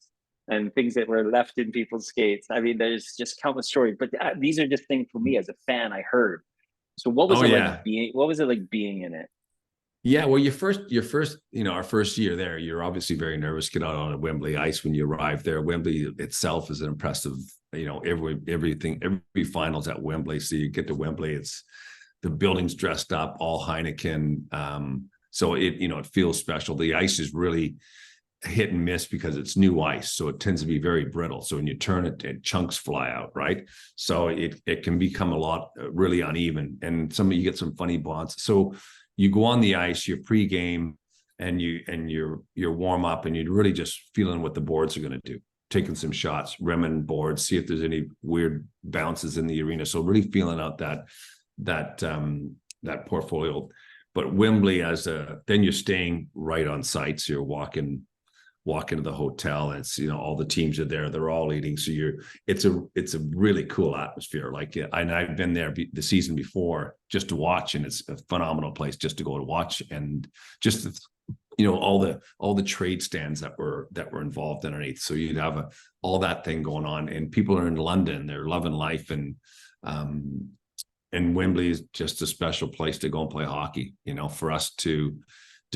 and things that were left in people's skates. I mean, there's just countless stories, but these are just things for me as a fan I heard. So what was it like being in it? Yeah, well, your first, our first year there, you're obviously very nervous, get out on a Wembley ice when you arrive there. Wembley itself is an impressive, every finals at Wembley. So you get to Wembley, it's the building's dressed up, all Heineken. So it feels special. The ice is really, hit and miss because it's new ice, so it tends to be very brittle. So when you turn it, chunks fly out, right? So it can become a lot really uneven, and you get some funny bonds. So you go on the ice, your pregame, and you're warm up, and you're really just feeling what the boards are going to do, taking some shots, rimming boards, see if there's any weird bounces in the arena. So really feeling out that portfolio. But Wembley then you're staying right on site, so you're walking into the hotel, and it's, all the teams are there, they're all eating, so it's a really cool atmosphere. Like, and I've been there the season before just to watch, and it's a phenomenal place just to go to watch, and just all the trade stands that were involved underneath. So you'd have all that thing going on, and people are in London, they're loving life, and Wembley is just a special place to go and play hockey. For us to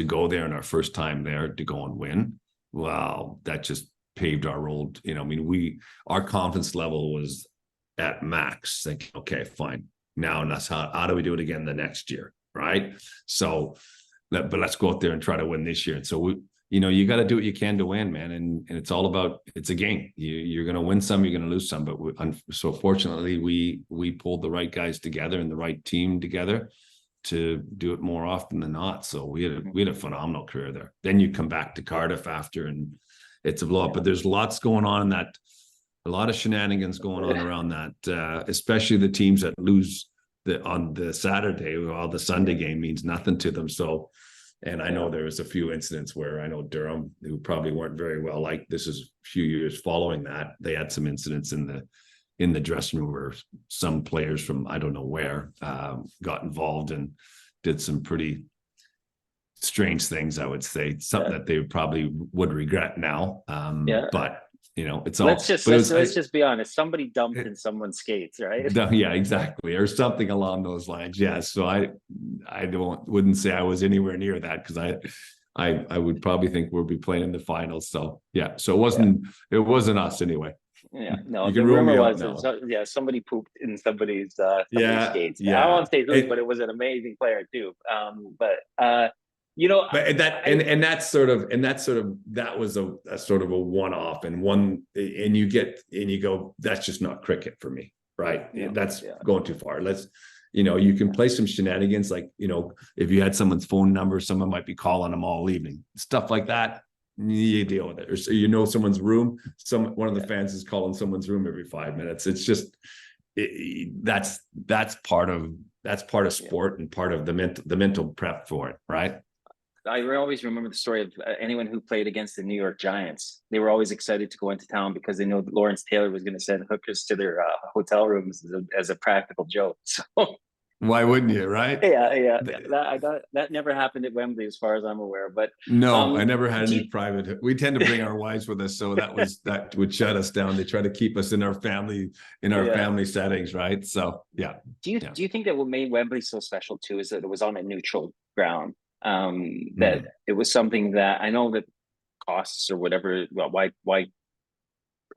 go there in our first time there, to go and win, wow, that just paved our road. Our confidence level was at max. Thinking, okay, fine, now that's how do we do it again the next year, right? So, but let's go out there and try to win this year. And so you got to do what you can to win, man. And it's all about, it's a game. You're going to win some, you're going to lose some. But so fortunately, we pulled the right guys together and the right team together to do it more often than not. So we had a phenomenal career there. Then you come back to Cardiff after, and it's a blow up. But there's lots going on in that, a lot of shenanigans going on around that, especially the teams that lose on the Saturday, while the Sunday game means nothing to them. So, and I know there was a few incidents where I know Durham, who probably weren't very well liked. This is a few years following that, they had some incidents in the dressing room where some players from I don't know where got involved and did some pretty strange things. I would say something that they probably would regret now. But it's all. Let's just be honest. Somebody dumped in someone's skates, right? Yeah, exactly, or something along those lines. Yeah. So I wouldn't say I was anywhere near that, because I would probably think we'll be playing in the finals. So yeah. So it wasn't us anyway. Yeah, no. The rumor was somebody pooped in somebody's skates. Yeah, I won't say who, but it was an amazing player too. But that was a sort of a one-off, and you go, that's just not cricket for me, right? That's going too far. You can play some shenanigans, like, if you had someone's phone number, someone might be calling them all evening, stuff like that. You deal with it. Or so someone's room, one of the fans is calling someone's room every 5 minutes. It's just that's part of sport, and part of the mental prep for it, right? I always remember the story of anyone who played against the New York Giants. They were always excited to go into town because they know that Lawrence Taylor was going to send hookers to their hotel rooms as a practical joke. So why wouldn't you, right? Yeah. That never happened at Wembley, as far as I'm aware. But no, I never had any private. We tend to bring our wives with us, so that would shut us down. They try to keep us in our family settings, right? So yeah. Do you think that what made Wembley so special too is that it was on a neutral ground? That it was something that, I know that costs or whatever, why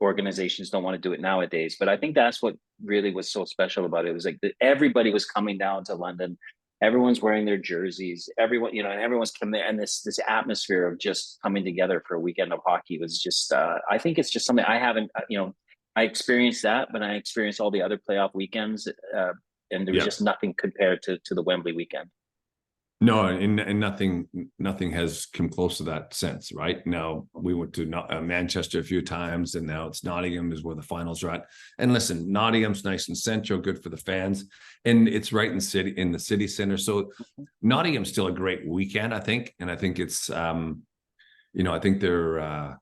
organizations don't want to do it nowadays, but I think that's what really was so special about it. It was like everybody was coming down to London, everyone's wearing their jerseys, everyone, and everyone's coming there, and this atmosphere of just coming together for a weekend of hockey was just I think it's just something I haven't, I experienced that, but I experienced all the other playoff weekends, and there was just nothing compared to the Wembley weekend. No, and nothing has come close to that since, right? Now we went to Manchester a few times, and now it's Nottingham is where the finals are at. And listen, Nottingham's nice and central, good for the fans, and it's right in the city center. So Nottingham's still a great weekend, I think, and I think it's I think they're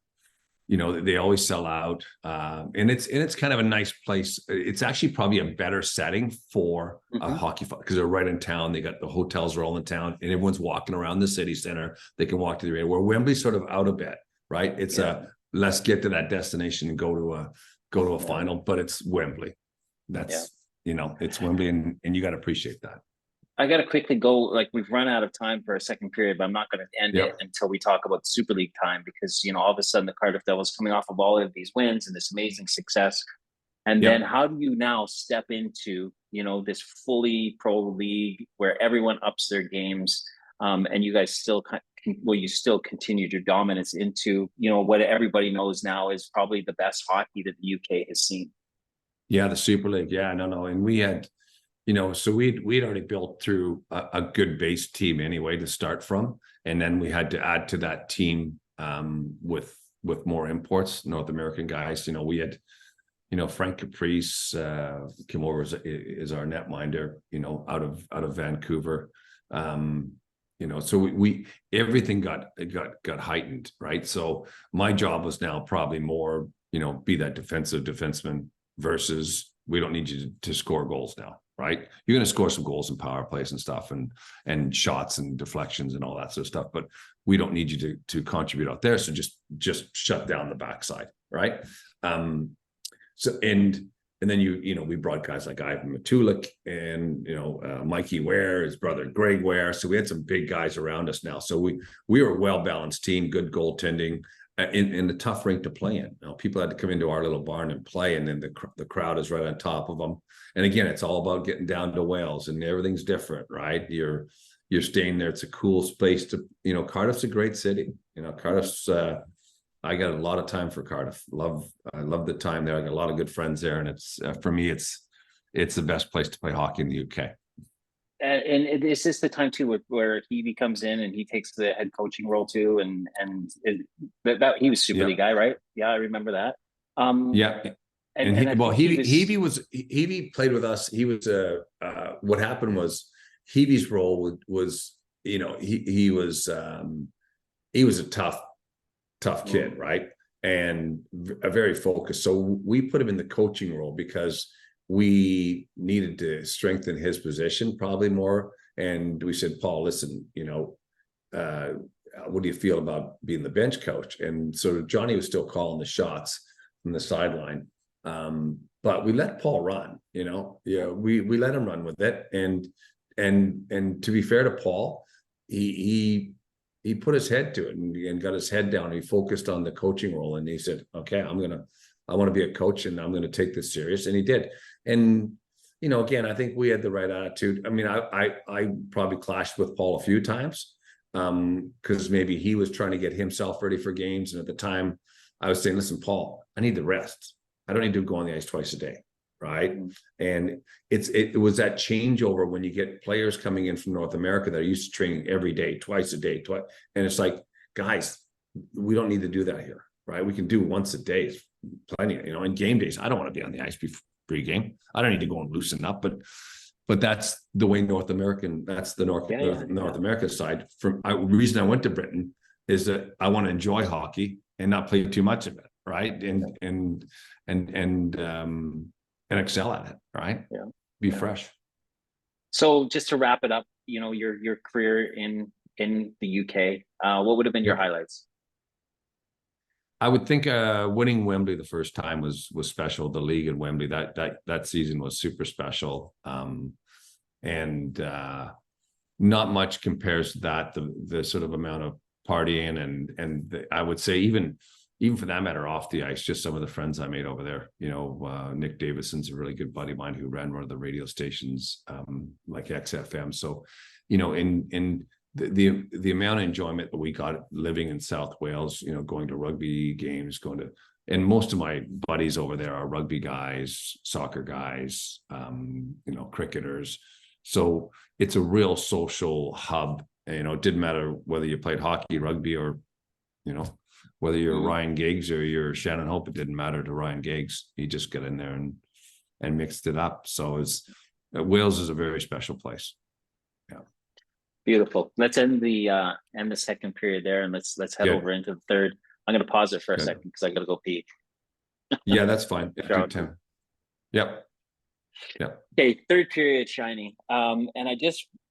they always sell out, and it's kind of a nice place. It's actually probably a better setting for a hockey fight, because they're right in town. They got the hotels are all in town, and everyone's walking around the city center. They can walk to the arena. Where Wembley's sort of out a bit, right? It's let's get to that destination and go to a final, but it's Wembley. That's it's Wembley, and you got to appreciate that. I got to quickly go. Like, we've run out of time for a second period, but I'm not going to end it until we talk about Super League time, because, all of a sudden the Cardiff Devils coming off of all of these wins and this amazing success. And then how do you now step into, this fully pro league where everyone ups their games, and you guys still will you still continue your dominance into, you know, what everybody knows now is probably the best hockey that the UK has seen? Yeah, the Super League. Yeah, no. And we had, so we'd already built through a good base team anyway to start from. And then we had to add to that team with more imports, North American guys. We had, Frank Caprice came over as our netminder, out of Vancouver. So we everything got heightened, right? So my job was now probably more, be that defensive defenseman versus we don't need you to score goals now, right? You're going to score some goals and power plays and stuff and shots and deflections and all that sort of stuff, but we don't need you to contribute out there. So just shut down the backside, right? So and then we brought guys like Ivan Matulik and Mikey Ware, his brother Greg Ware. So we had some big guys around us now. So we were a well-balanced team, good goaltending, in a tough rink to play in. People had to come into our little barn and play, and then the crowd is right on top of them. And again, it's all about getting down to Wales, and everything's different, right? You're staying there. It's a cool space to, Cardiff's a great city. Cardiff's. I got a lot of time for Cardiff. I love the time there. I got a lot of good friends there, and it's for me, it's the best place to play hockey in the UK. And is this the time too where he comes in and he takes the head coaching role too, and that he was Super League guy, right? Yeah, I remember that. Yeah, and Hebe played with us. He was what happened was Hebe's role was he was a tough kid, right? And a very focused. So we put him in the coaching role because we needed to strengthen his position probably more. And we said, Paul, listen, what do you feel about being the bench coach? And so Johnny was still calling the shots from the sideline. But we let Paul run, we let him run with it. And to be fair to Paul, he put his head to it and got his head down. He focused on the coaching role, and he said, okay, I want to be a coach, and I'm going to take this serious. And he did. And, again, I think we had the right attitude. I mean, I probably clashed with Paul a few times because maybe he was trying to get himself ready for games. And at the time I was saying, listen, Paul, I need the rest. I don't need to go on the ice twice a day. Right. And it was that changeover when you get players coming in from North America that are used to training every day, twice a day, and it's like, guys, we don't need to do that here. Right. We can do once a day. It's plenty, in game days. I don't want to be on the ice pre-game. I don't need to go and loosen up, but that's the way North America side. The reason I went to Britain is that I want to enjoy hockey and not play too much of it. Right. And excel at it, right? Yeah. Be fresh. So just to wrap it up, your career in the UK, what would have been your highlights? I would think winning Wembley the first time was special. The league in Wembley that season was super special, and not much compares to that. The sort of amount of partying and I would say even for that matter off the ice, just some of the friends I made over there. Nick Davison's a really good buddy of mine who ran one of the radio stations like XFM. So, in the amount of enjoyment that we got living in South Wales, going to rugby games, and most of my buddies over there are rugby guys, soccer guys, cricketers. So it's a real social hub. It didn't matter whether you played hockey, rugby, or, whether you're Ryan Giggs or you're Shannon Hope, it didn't matter to Ryan Giggs. He just got in there and mixed it up. So Wales is a very special place. Yeah. Beautiful. Let's end the second period there, and let's head over into the third. I'm going to pause it for a second because I got to go pee. Yeah, that's fine. Yep. Okay, third period, Shiny. And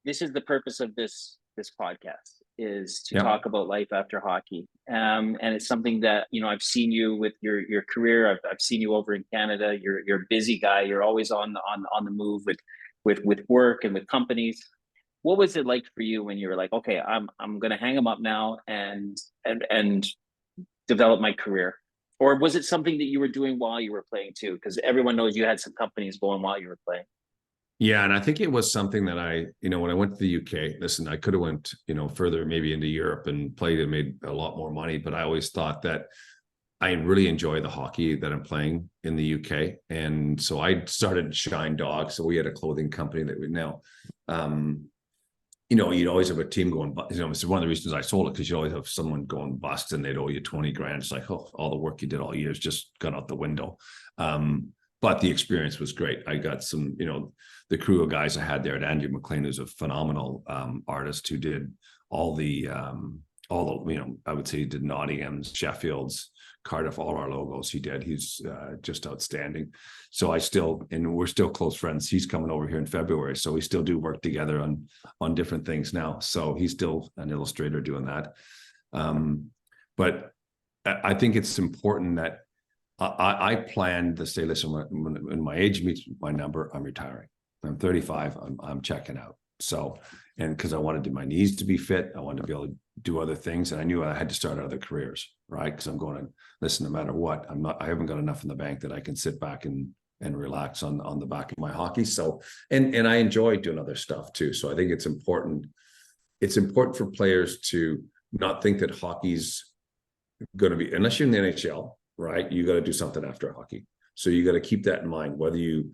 this is the purpose of this podcast, is to talk about life after hockey. And it's something that, I've seen you with your career. I've seen you over in Canada. You're a busy guy. You're always on the move with work and with companies. What was it like for you when you were like, okay, I'm going to hang them up now and develop my career? Or was it something that you were doing while you were playing too? Because everyone knows you had some companies going while you were playing. Yeah, and I think it was something that when I went to the UK, listen, I could have went, further maybe into Europe and played and made a lot more money, but I always thought that I really enjoy the hockey that I'm playing in the UK. And so I started Shine Dog. So we had a clothing company that we now, you'd always have a team going, it's one of the reasons I sold it, because you always have someone going bust and they'd owe you 20 grand. It's like, oh, all the work you did all year has just gone out the window. But the experience was great. I got some, the crew of guys I had there, at Andrew McLean, who's a phenomenal artist who did all the, I would say he did Nottingham's, Sheffield's, Cardiff, all our logos he did. He's just outstanding. So we're still close friends. He's coming over here in February, so we still do work together on different things now. So he's still an illustrator doing that. But I think it's important that I plan to say, listen, when my age meets my number, I'm retiring. I'm 35. I'm checking out. So, and because I wanted my knees to be fit, I wanted to be able to do other things, and I knew I had to start other careers, right? Because I'm going to listen, no matter what, I haven't got enough in the bank that I can sit back and relax on the back of my hockey. So, and I enjoy doing other stuff too. So I think it's important. It's important for players to not think that hockey's going to be, unless you're in the NHL, right? You got to do something after hockey. So you got to keep that in mind, whether you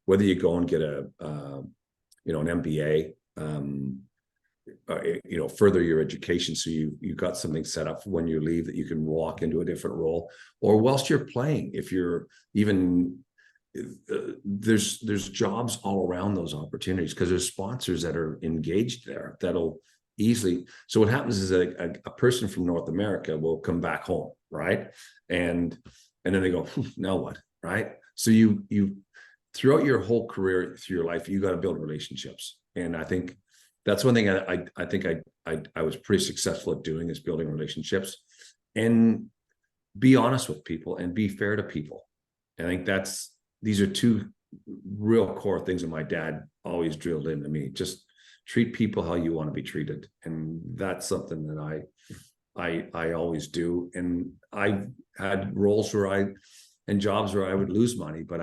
go and get an MBA, further your education, so you got something set up for when you leave that you can walk into a different role, or whilst you're playing, if you're even there's jobs all around those opportunities, because there's sponsors that are engaged there that'll easily. So what happens is that a person from North America will come back home, right? And then they go, now what, right? So you throughout your whole career, through your life, you got to build relationships. And I think that's one thing I think I was pretty successful at doing, is building relationships and be honest with people and be fair to people. I think these are two real core things that my dad always drilled into me. Just treat people how you want to be treated. And that's something that I always do. And I've had roles and jobs where I would lose money, but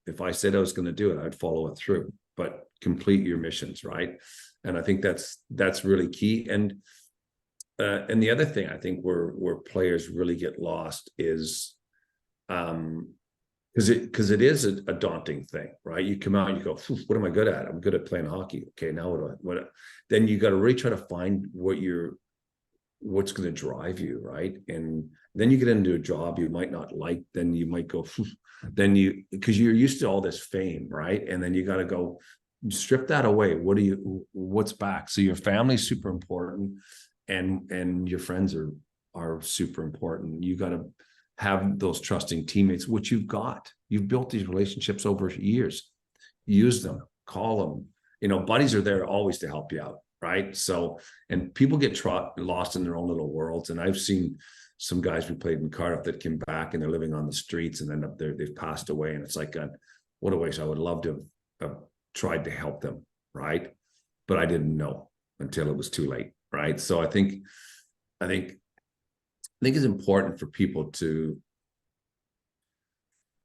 if I said I was going to do it, I'd follow it through. But complete your missions, right? And I think that's really key. And the other thing I think where players really get lost is, because it is a daunting thing, right? You come out and you go, what am I good at? I'm good at playing hockey. Okay, now what? Then you got to really try to find what's going to drive you, right? And then you get into a job you might not like, then you might go, because you're used to all this fame, right? And then you got to go strip that away. What's back? So your family's super important, and your friends are super important. You got to have those trusting teammates, which you've built these relationships over years. Use them, call them, buddies are there always to help you out. Right. So, and people get lost in their own little worlds. And I've seen some guys we played in Cardiff that came back and they're living on the streets and end up there, they've passed away. And it's like, what a waste. I would love to have tried to help them. Right. But I didn't know until it was too late. Right. So I think it's important for people to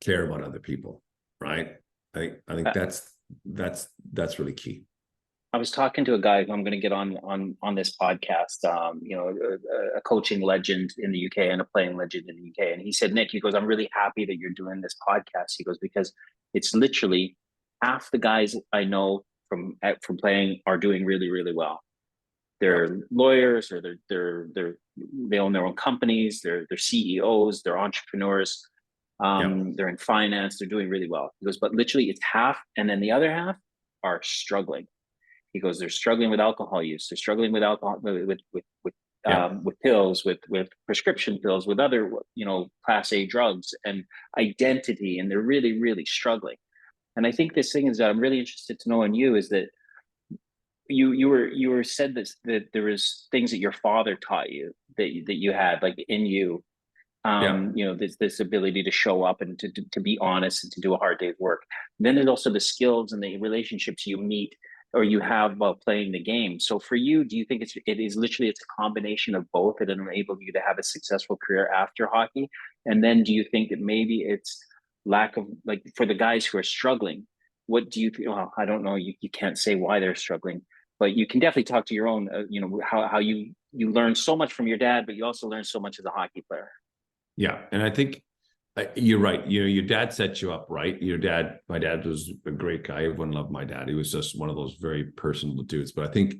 care about other people. Right. I think that's really key. I was talking to a guy who I'm going to get on this podcast, a coaching legend in the UK and a playing legend in the UK. And he said, Nick, he goes, I'm really happy that you're doing this podcast. He goes, because it's literally half the guys I know from playing are doing really, really well. They're lawyers, or they own their own companies. They're CEOs, they're entrepreneurs. They're in finance. They're doing really well. He goes, but literally it's half. And then the other half are struggling. He goes, they're struggling with alcohol use. They're struggling with alcohol, with pills, with prescription pills, with other, class A drugs and identity. And they're really, really struggling. And I think this thing is that I'm really interested to know in you is that you were said that there was things that your father taught you that you had like in you, this ability to show up and to be honest and to do a hard day's work. And then there's also the skills and the relationships you meet or you have while playing the game. So for you, do you think it's a combination of both that enabled you to have a successful career after hockey? And then do you think that maybe it's lack of, like, for the guys who are struggling, what do you think? Well, I don't know. You can't say why they're struggling, but you can definitely talk to your own, how you learn so much from your dad, but you also learn so much as a hockey player. Yeah. And I think you're right. Your dad set you up right. My dad was a great guy. Everyone loved my dad. He was just one of those very personal dudes. But I think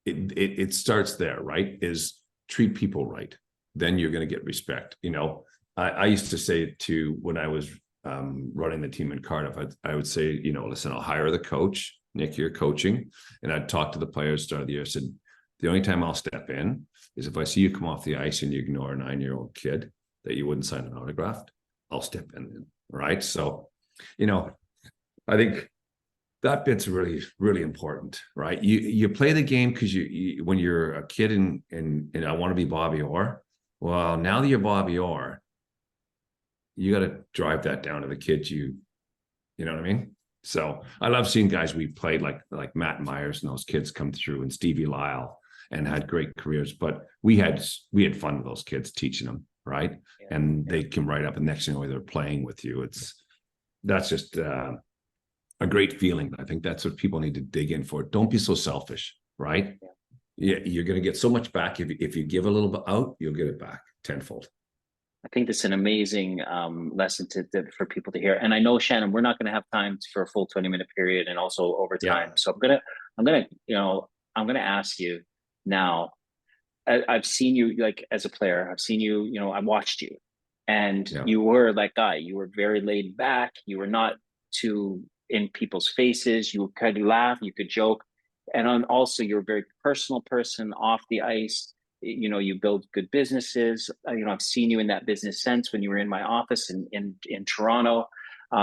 it starts there, right? Is treat people right. Then you're going to get respect. I used to say to when I was running the team in Cardiff, I would say, listen, I'll hire the coach, Nick, you're coaching. And I'd talk to the players start of the year. I said, the only time I'll step in is if I see you come off the ice and you ignore a 9-year-old kid that you wouldn't sign an autograph, I'll step in. Right. So, I think that bit's really, really important, right? You play the game because you when you're a kid and I want to be Bobby Orr. Well, now that you're Bobby Orr, you got to drive that down to the kids. You know what I mean? So I love seeing guys we played like Matt Myers and those kids come through, and Stevie Lyle, and had great careers. But we had fun with those kids, teaching them, right? Yeah. And they come right up, and next thing you know, they're playing with you. That's just a great feeling. I think that's what people need to dig in for. Don't be so selfish, right? Yeah, you're going to get so much back. If you give a little bit out, you'll get it back tenfold. I think that's an amazing lesson for people to hear. And I know, Shannon, we're not going to have time for a full 20-minute period and also overtime. Yeah. So I'm gonna ask you now. I've seen you like as a player. I've seen you. I watched you, and you were that guy. You were very laid back. You were not too in people's faces. You could laugh. You could joke, and also you're a very personal person off the ice. You build good businesses. I've seen you in that business sense when you were in my office in Toronto.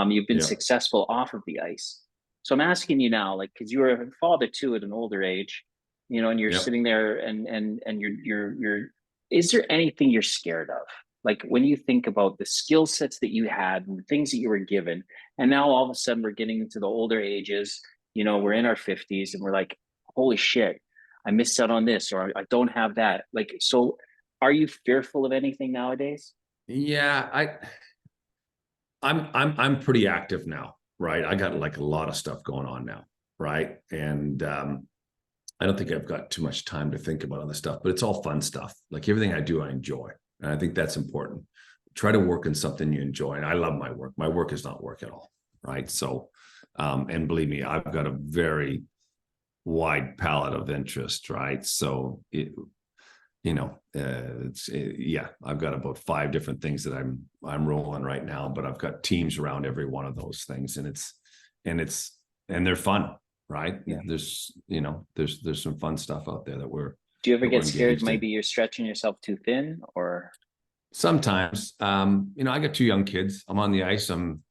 You've been successful off of the ice. So I'm asking you now, like, because you were a father too at an older age, and you're sitting there and you're. Is there anything you're scared of? Like when you think about the skill sets that you had and the things that you were given, and now all of a sudden we're getting into the older ages. We're in our 50s and we're like, holy shit, I missed out on this, or I don't have that. Like, so are you fearful of anything nowadays? Yeah, I'm pretty active now, right? I got like a lot of stuff going on now, right? And I don't think I've got too much time to think about other stuff, but it's all fun stuff. Like everything I do, I enjoy. And I think that's important. Try to work in something you enjoy. And I love my work. My work is not work at all, right? So, and believe me, I've got a very wide palette of interest, right? So I've got about 5 different things that I'm rolling right now, but I've got teams around every one of those things, and they're fun, right? Yeah. There's some fun stuff out there that we're. Do you ever get scared? Maybe you're stretching yourself too thin, or sometimes. I got 2 young kids. I'm on the ice. I'm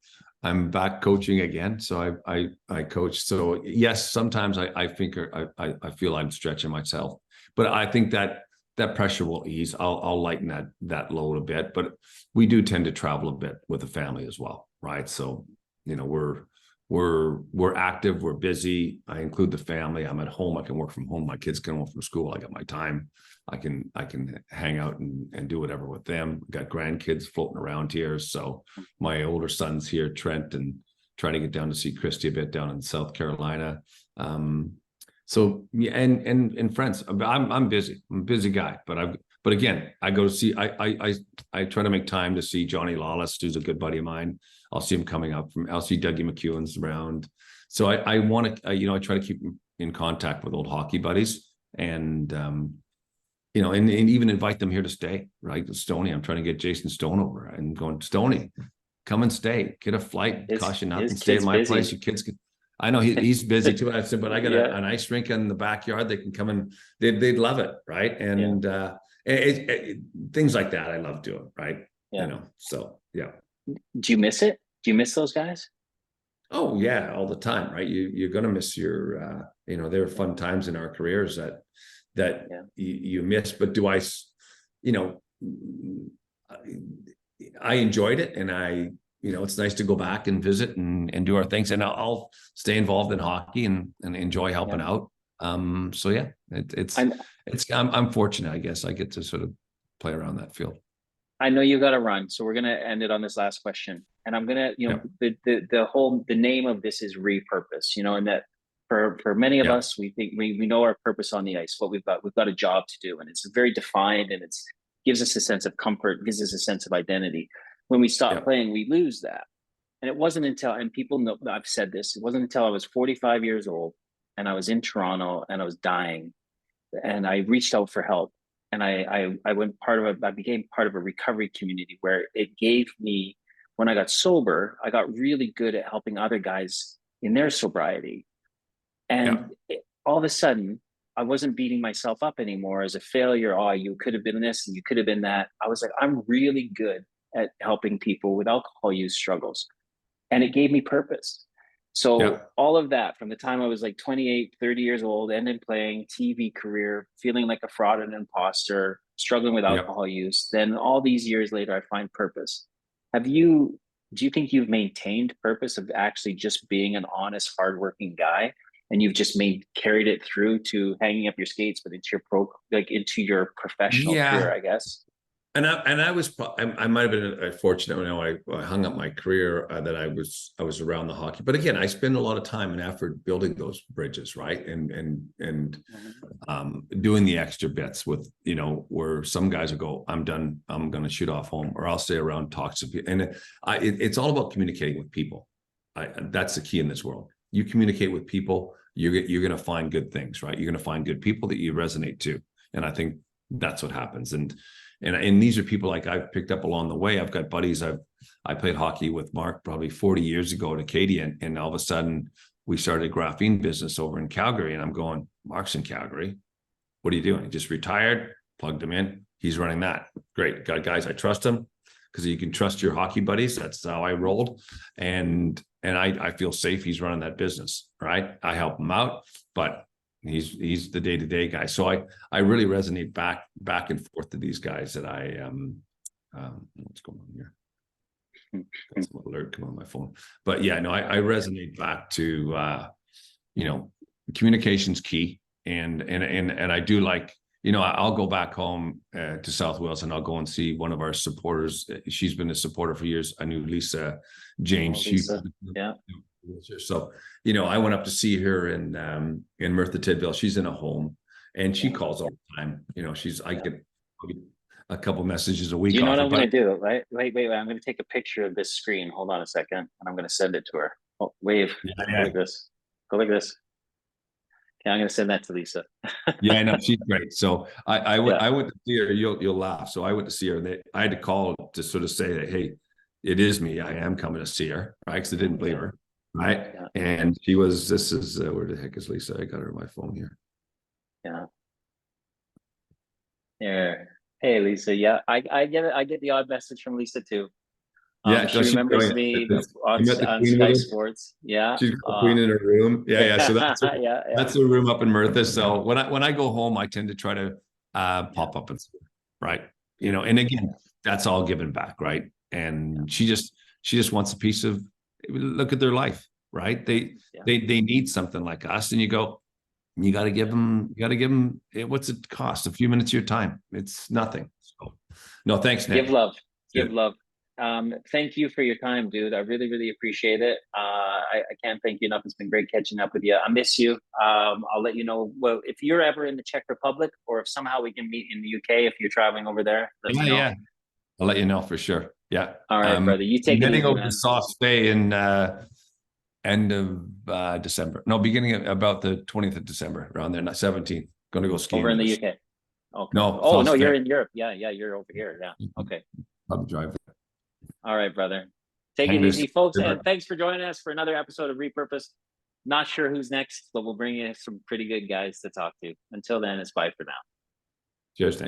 back coaching again, so I coach. So yes, sometimes I think I feel I'm stretching myself, but I think that pressure will ease. I'll lighten that load a bit, but we do tend to travel a bit with the family as well, right? So we're active, we're busy. I include the family. I'm at home. I can work from home. My kids come home from school. I got my time. I can hang out and do whatever with them. Got grandkids floating around here. So my older son's here, Trent, and trying to get down to see Christy a bit down in South Carolina. So yeah, and friends. I'm busy. I'm a busy guy, but again, I go to see. I try to make time to see Johnny Lawless, who's a good buddy of mine. I'll see him coming up I'll see Dougie McEwen's around. So I want to I try to keep in contact with old hockey buddies, and and even invite them here to stay, right? Stoney, I'm trying to get Jason Stone over and going, Stoney, come and stay, get a flight, cost you nothing, stay at my place. You kids can. I know he's busy too. I said, but I got an ice rink in the backyard. They can come and they'd love it, right? And things like that, I love doing, right? Yeah. So yeah. Do you miss it? Do you miss those guys? Oh yeah, all the time, right? You're gonna miss your. There are fun times in our careers that you miss, but do I? I enjoyed it, and it's nice to go back and visit and do our things, and I'll stay involved in hockey and enjoy helping out. So yeah, I'm fortunate, I guess. I get to sort of play around that field. I know you got to run, so we're gonna end it on this last question. And I'm gonna, Yeah. the name of this is repurpose. And that for many of Yeah. us, we think we know our purpose on the ice. What we've got a job to do, and it's very defined, and it's gives us a sense of comfort, gives us a sense of identity. When we stop Yeah. playing, we lose that. And it wasn't until, and people know I've said this, it wasn't until I was 45 years old and I was in Toronto and I was dying and I reached out for help. And I became part of a recovery community where it gave me, when I got sober, I got really good at helping other guys in their sobriety. Yeah. And all of a sudden, I wasn't beating myself up anymore as a failure. Oh, you could have been this and you could have been that. I was like, I'm really good at helping people with alcohol use struggles. And it gave me purpose. So Yeah. all of that from the time I was like 28, 30 years old, ended playing TV career, feeling like a fraud and imposter, struggling with Yeah. alcohol use. Then all these years later, I find purpose. Do you think you've maintained purpose of actually just being an honest, hardworking guy? And you've just carried it through to hanging up your skates, but into your professional career, Yeah. I guess. I might have been fortunate when I hung up my career, that I was around the hockey. But again, I spend a lot of time and effort building those bridges, right? And doing the extra bits with, where some guys will go, I'm done, I'm going to shoot off home, or I'll stay around, talk to people. And it's all about communicating with people. That's the key in this world. You communicate with people, you're going to find good things, right? You're going to find good people that you resonate to. And I think that's what happens. And these are people like I've picked up along the way. I've got buddies. I played hockey with Mark probably 40 years ago at Acadia, and all of a sudden we started a graphene business over in Calgary. And I'm going, Mark's in Calgary. What are you doing? He just retired, plugged him in. He's running that. Great. Got guys, I trust him, because you can trust your hockey buddies. That's how I rolled. And I feel safe. He's running that business, right? I help him out, but he's the day-to-day guy. So I really resonate back and forth to these guys that what's going on here? Got some alert come on my phone. But yeah, no, I resonate back to communication's key. And I do like, I'll go back home to South Wales, and I'll go and see one of our supporters. She's been a supporter for years. I knew Lisa James. Oh, Lisa. Yeah. So, I went up to see her in Merthyr Tydfil. She's in a home, and she calls all the time. I get a couple messages a week. Do you know what I'm going to do? Right? Wait. I'm going to take a picture of this screen. Hold on a second, and I'm going to send it to her. Oh, wave. Yeah. Go like this. Go like this. Okay, I'm going to send that to Lisa. Yeah, I know, she's great. So I went to see her. You'll laugh. So I went to see her, and I had to call to sort of say that, hey, it is me. I am coming to see her, right? Because I didn't believe her, right? Yeah. And she was. This is where the heck is Lisa? I got her on my phone here. Yeah. Yeah. Hey, Lisa. Yeah, I get it. I get the odd message from Lisa too. Yeah, she remembers me on Sky Sports. Yeah, she's got the queen in her room. Yeah. So that's that's the room up in Merthyr. So when I go home, I tend to try to pop up and right. And again, that's all given back, right? And she just wants a piece of, look at their life, right? They need something like us, and you got to give them. What's it cost? A few minutes of your time. It's nothing. So no, thanks, Nick. Give love. Give love. Thank you for your time, dude. I really, really appreciate it. I can't thank you enough. It's been great catching up with you. I miss you. I'll let you know. Well, if you're ever in the Czech Republic, or if somehow we can meet in the UK, if you're traveling over there, let me know. Yeah. I'll let you know for sure. Yeah. All right, brother. You take it easy, over man. to Sauce Bay in end of December. No, beginning of about the 20th of December, around there, not 17th. Going to go skiing. Over in the UK. Okay. No. Oh, no, you're in Europe. Yeah, you're over here. Yeah. Okay. I'll drive. All right, brother. Take it easy, folks. And thanks for joining us for another episode of Repurpose. Not sure who's next, but we'll bring you some pretty good guys to talk to. Until then, it's bye for now. Cheers.